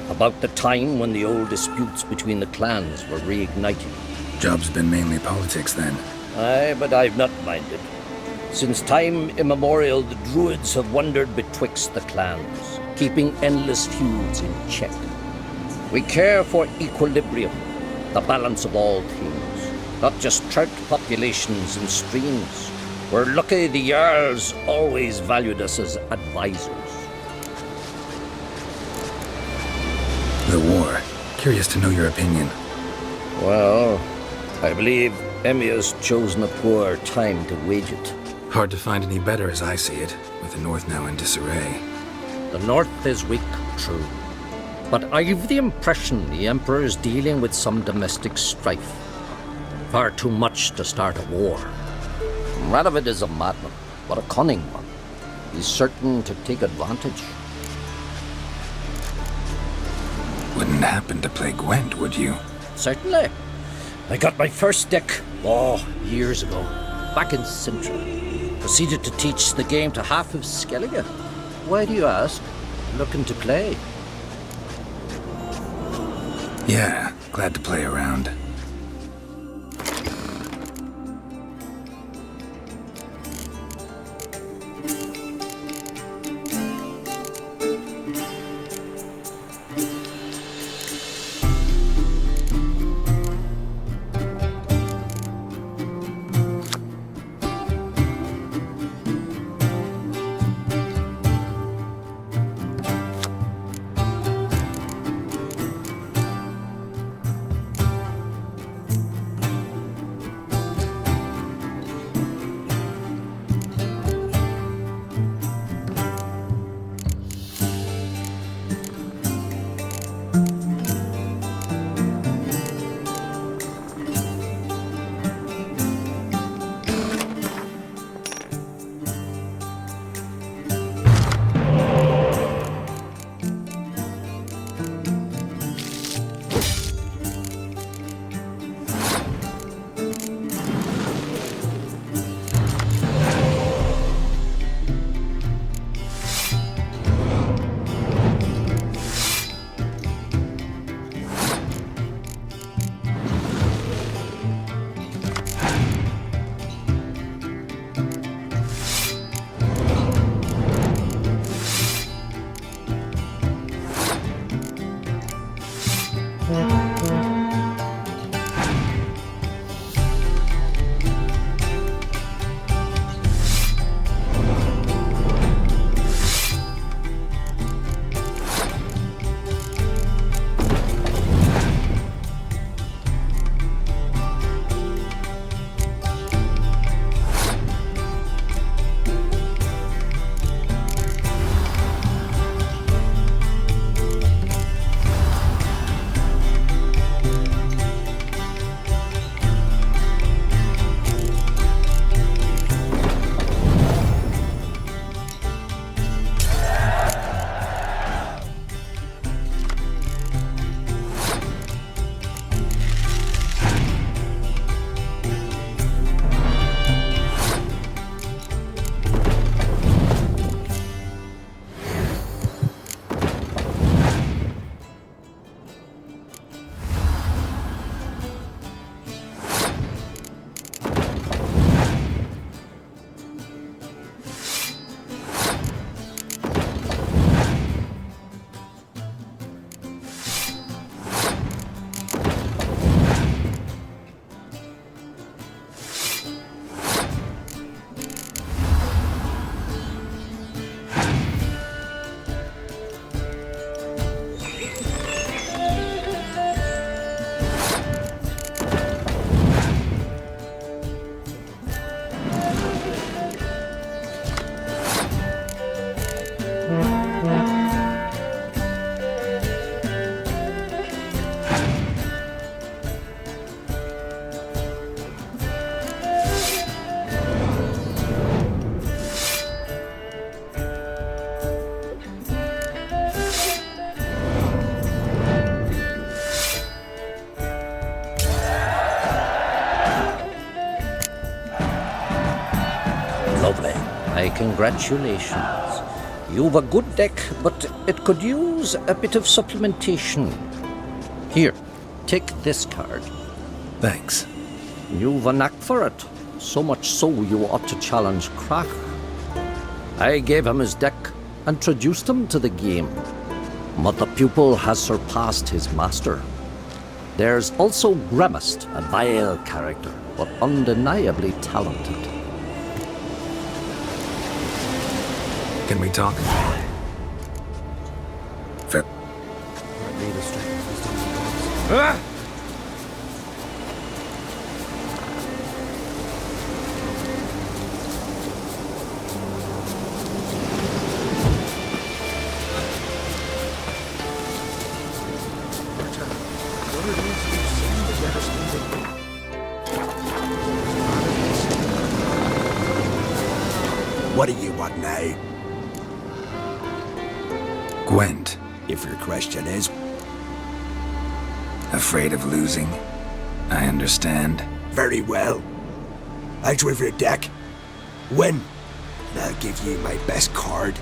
about the time when the old disputes between the clans were reignited. Job's been mainly politics then. Aye, but I've not minded. Since time immemorial, the druids have wandered betwixt the clans, keeping endless feuds in check. We care for equilibrium, the balance of all things, not just trout populations and streams. We're lucky the Jarls always valued us as advisors. The war. Curious to know your opinion. Well, I believe Emia's chosen a poor time to wage it. Hard to find any better as I see it, with the North now in disarray. The North is weak, true. But I've the impression the Emperor is dealing with some domestic strife. Far too much to start a war. Radovid is a madman, but a cunning one. He's certain to take advantage. Wouldn't happen to play Gwent, would you? Certainly. I got my first deck, years ago, back in Sintra. Proceeded to teach the game to half of Skellige. Why do you ask? Looking to play? Yeah, glad to play around. Lovely. My congratulations. You've a good deck, but it could use a bit of supplementation. Here, take this card. Thanks. You've a knack for it. So much so you ought to challenge Crack. I gave him his deck, introduced him to the game. But the pupil has surpassed his master. There's also Grimaced, a vile character, but undeniably talented. Can we talk? Fair. What do you want now? Gwent. If your question is, Afraid of losing? I understand. very well. I drove your deck. Win. And I'll give you my best card.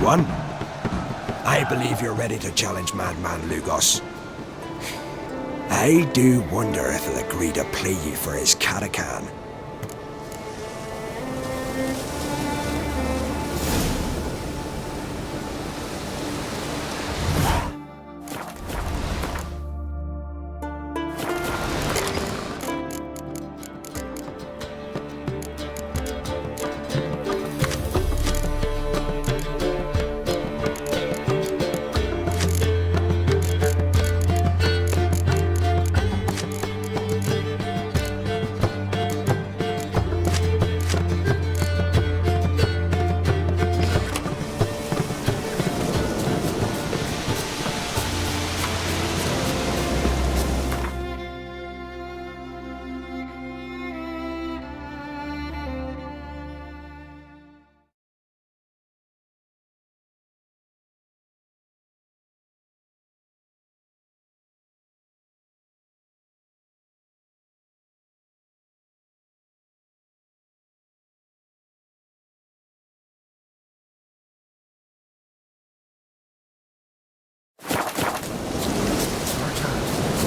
one. I believe you're ready to challenge Madman Lugos. I do wonder if he'll agree to play you for his Katakan.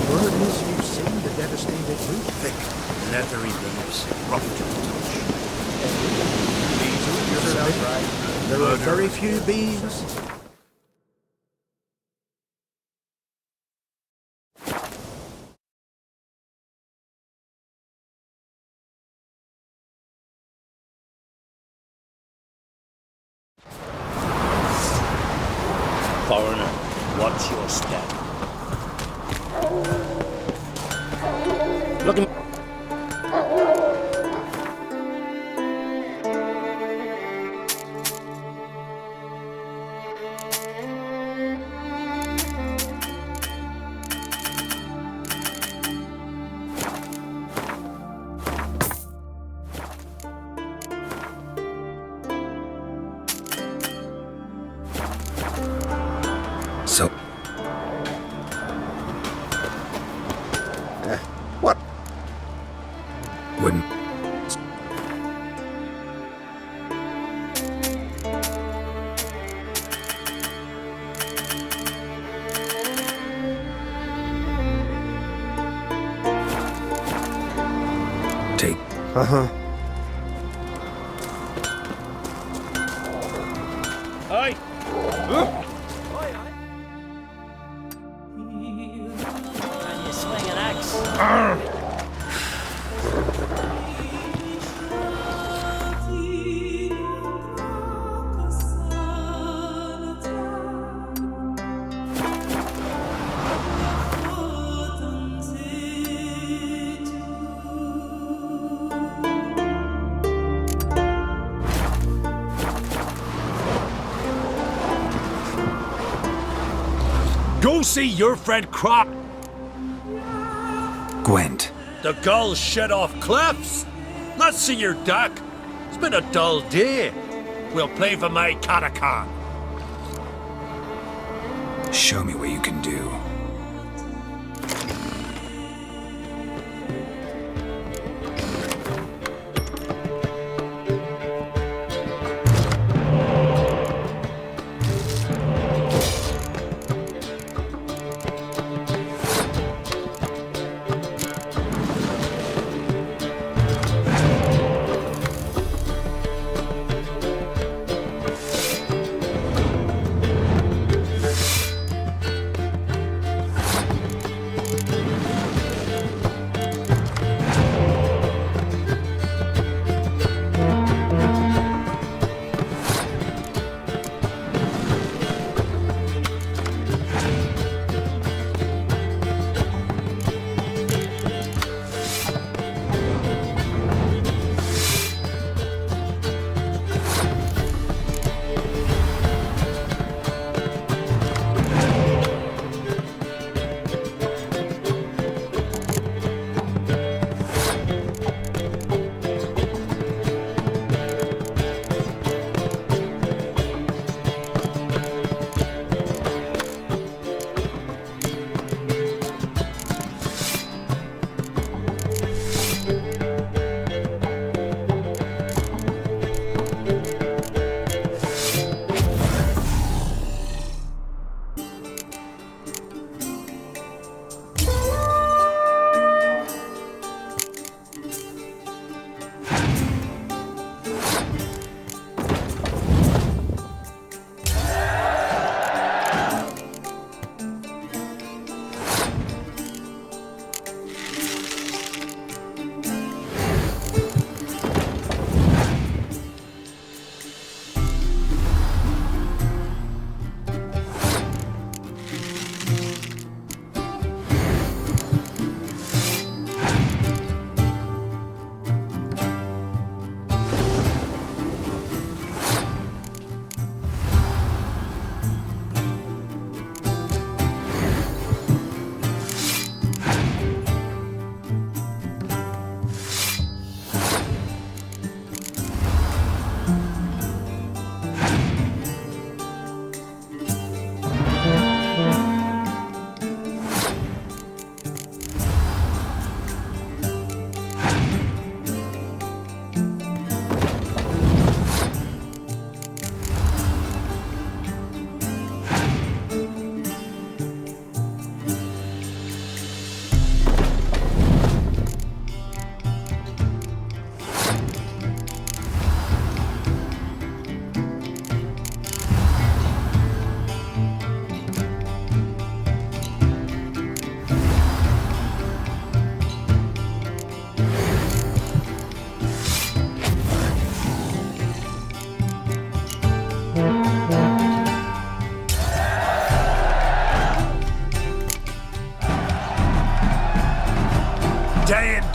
Word is you've seen the devastated root. Thick, leathery leaves, rough to the touch. These are outright. There are very few bees. Foreigner, watch your step. Look at So... What? Wouldn't... Take... Uh-huh. Aye. Can you swing an axe? Go see your friend Croc. Gwent. The gulls shed off cliffs. Let's see your duck. It's been a dull day. We'll play for my Katakan. Show me what you can do.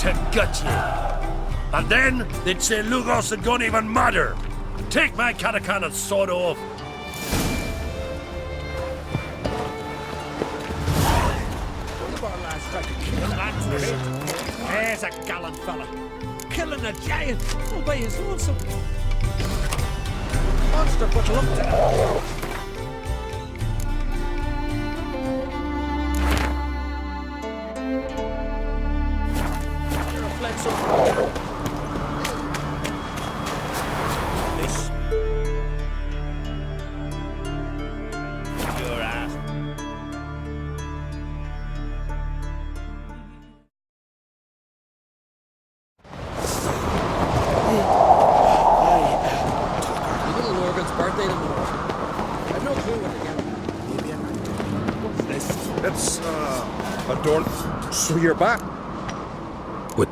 to gut you. And then they'd say Lugos had gone even madder. Take my Catacan and sod off. There's a gallant fella. Killing a giant all by his lonesome. Monster, but look to You're a Bledsoe. This. Your ass. It's, a door. So you're back? What?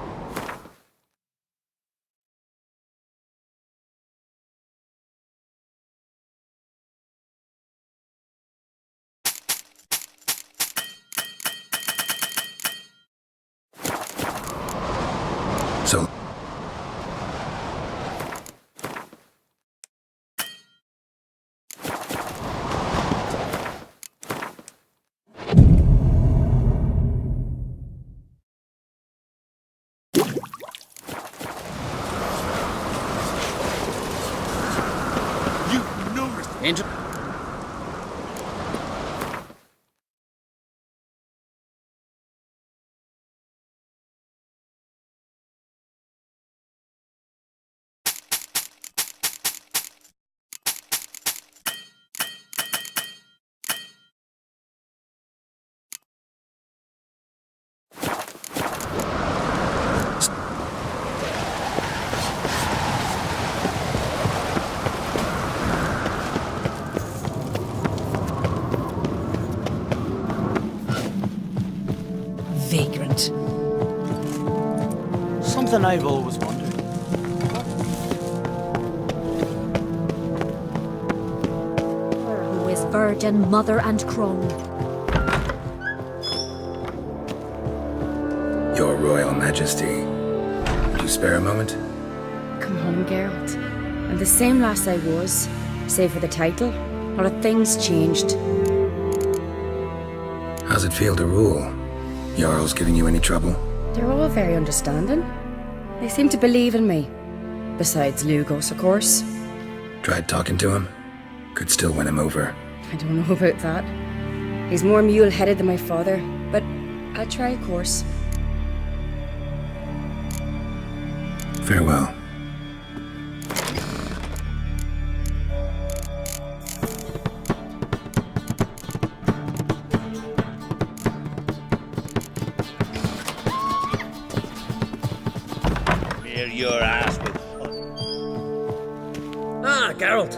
So... Angel. Vagrant. Something I've always wondered. Who is virgin, mother, and crone? Your Royal Majesty. Would you spare a moment? Come home, Geralt. I'm the same lass I was, save for the title. A lot of things changed. How's it feel to rule? Jarl's giving you any trouble? They're all very understanding. They seem to believe in me. Besides Lugos, of course. Tried talking to him? Could still win him over. I don't know about that. He's more mule-headed than my father, but I'll try, of course. Farewell. Your ass with fun. Ah, Geralt.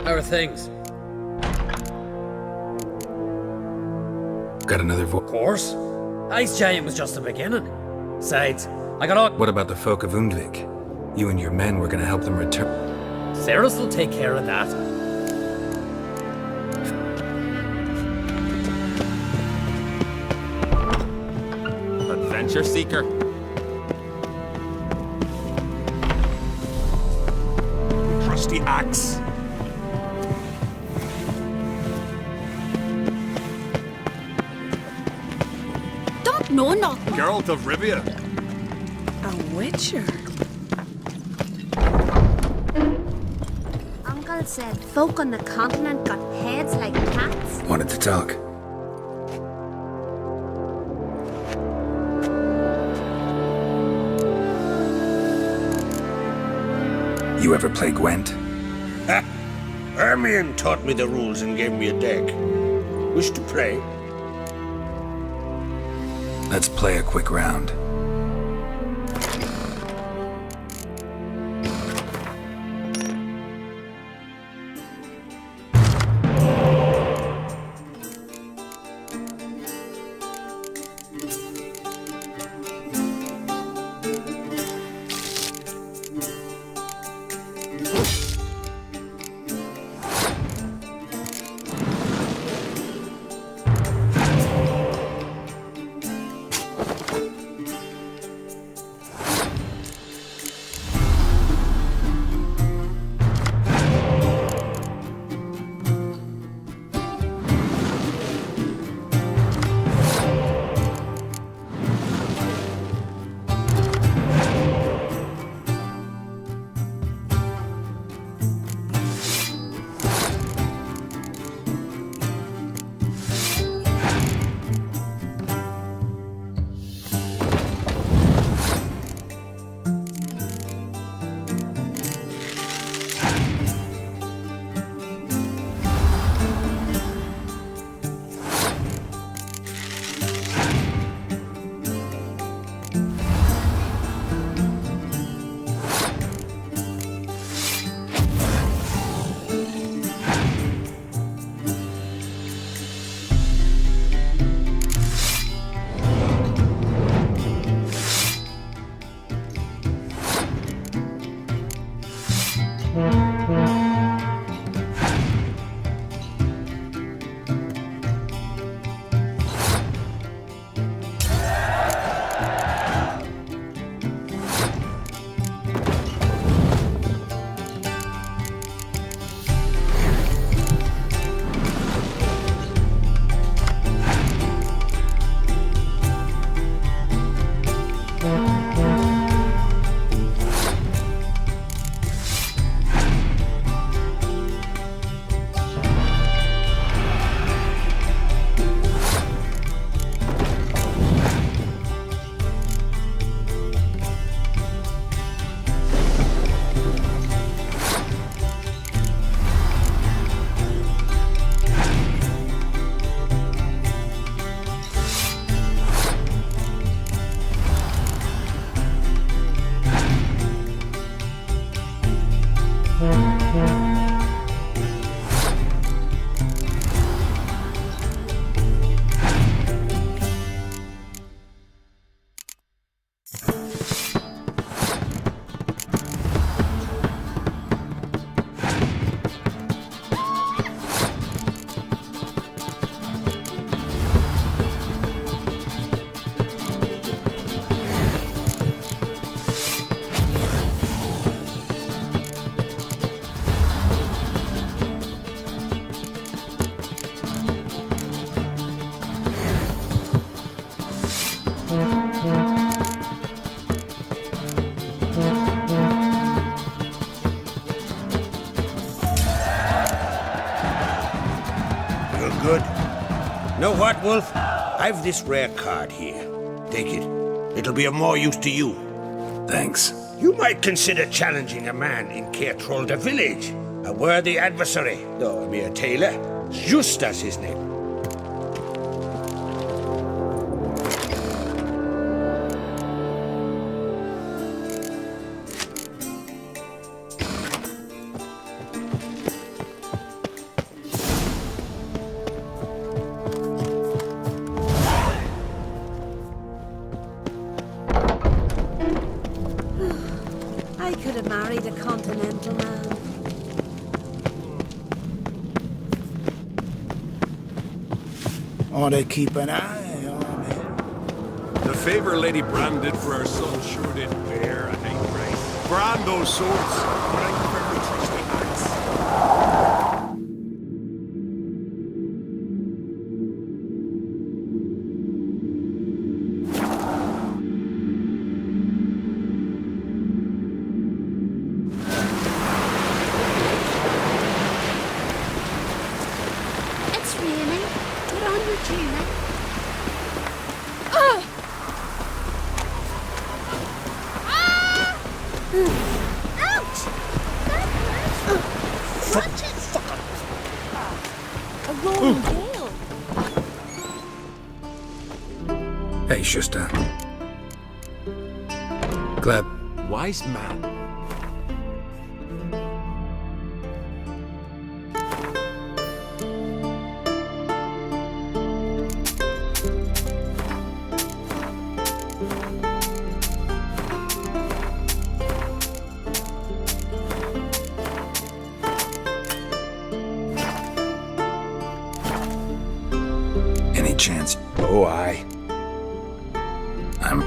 How are things? Got another Of course. Ice Giant was just the beginning. Besides, I got all... What about the folk of Undvik? You and your men were gonna help them return. Sarah's will take care of that. Adventure seeker. Trusty axe. Don't know nothing. Geralt of Rivia. A witcher? Uncle said folk on the continent got heads like cats. Wanted to talk. You ever play Gwent? Ha! Ermion taught me the rules and gave me a deck. Wish to play? Let's play a quick round. what, Wolf? I've this rare card here. Take it. It'll be of more use to you. Thanks. You might consider challenging a man in Caertrolda village. A worthy adversary, though a mere tailor. Justas his name. I could have married a continental man. Oh, they keep an eye on me. The favor Lady Bran did for our son sure did bear a name price. Bran those swords. Right for every trusty axe. It's raining. Put on your tunic. Ouch! That hurts. Watch it. A rolling gale. Hey, Schuster. Glad. Wise man. Any chance? Oh, aye. I'm...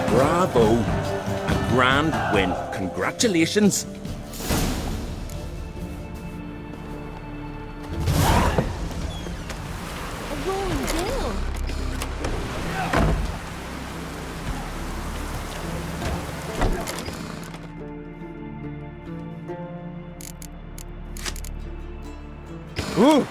Bravo! A grand win. Congratulations. A rolling gale. Ooh!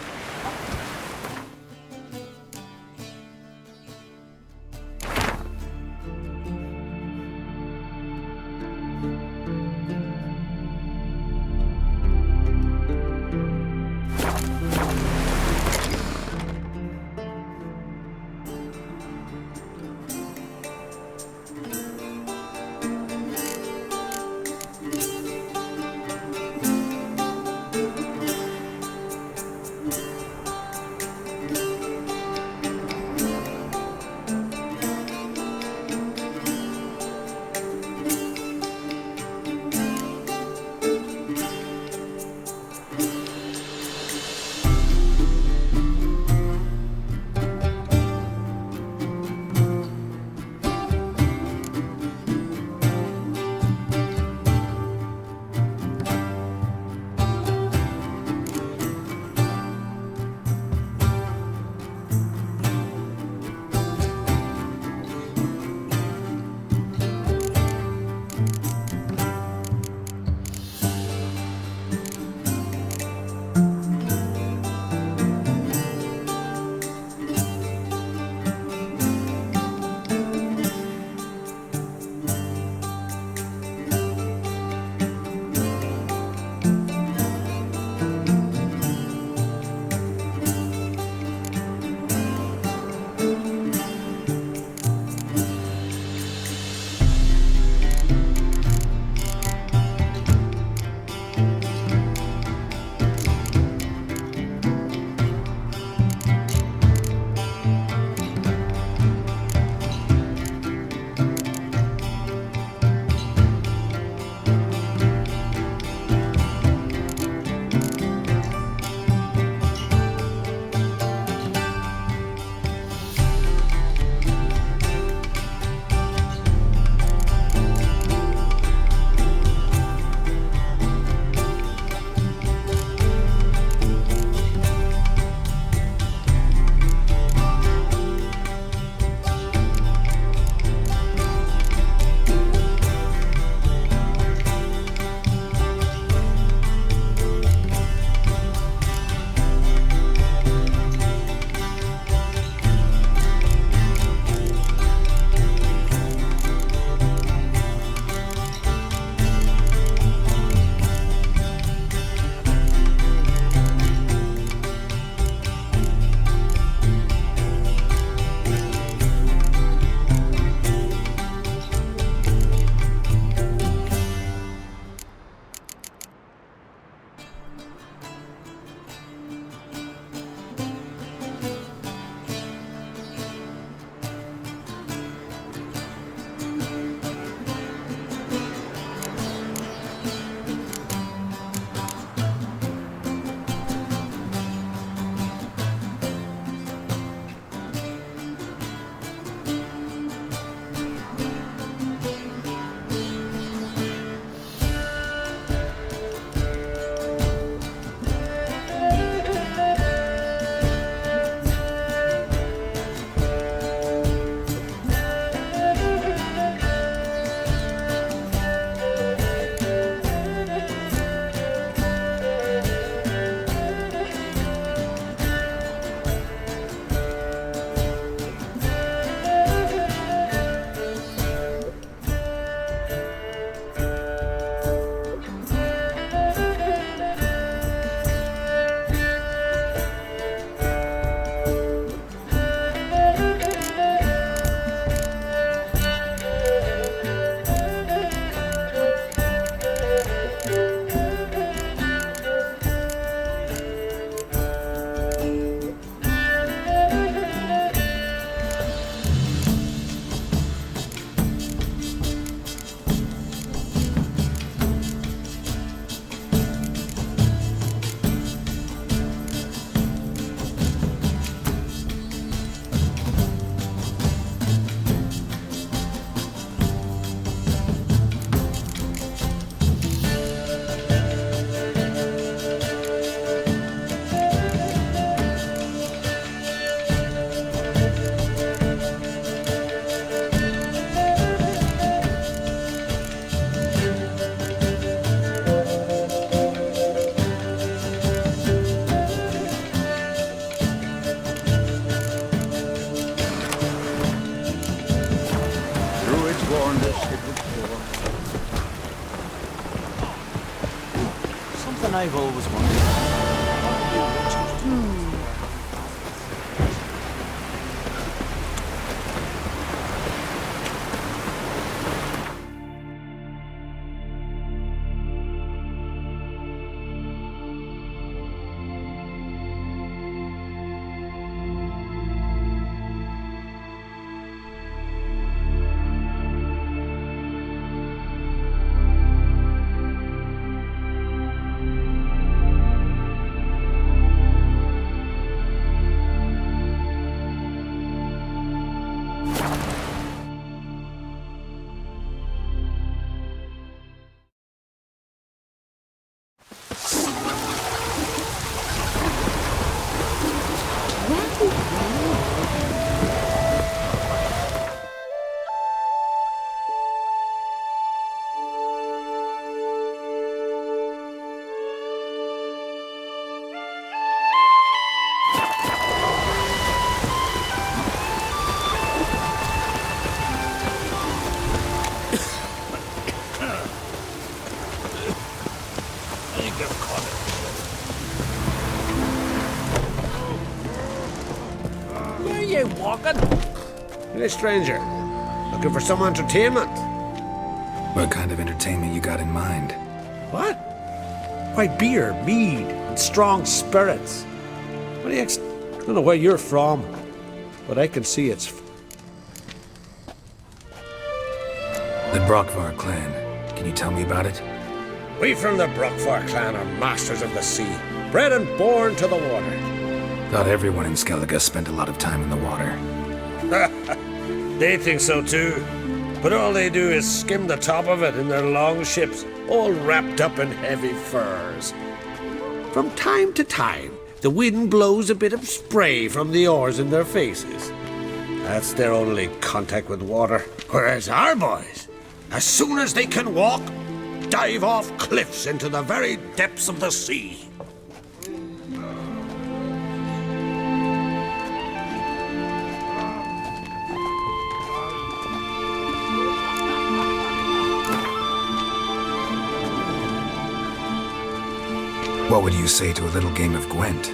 Something I've always wondered. you walking? Hey, stranger. Looking for some entertainment? What kind of entertainment you got in mind? What? Why, beer, mead, and strong spirits. What do you I don't know where you're from, but I can see it's... The Brockvar clan. Can you tell me about it? We from the Brockvar clan are masters of the sea, bred and born to the water. Thought everyone in Skellige spent a lot of time in the water. They think so too, but all they do is skim the top of it in their long ships, all wrapped up in heavy furs. From time to time, the wind blows a bit of spray from the oars in their faces. That's their only contact with water. Whereas our boys, as soon as they can walk, dive off cliffs into the very depths of the sea. What would you say to a little game of Gwent?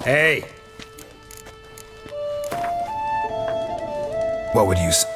Hey! What would you say?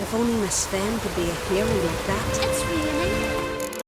If only Miss Sven could be a hero like that. It's raining.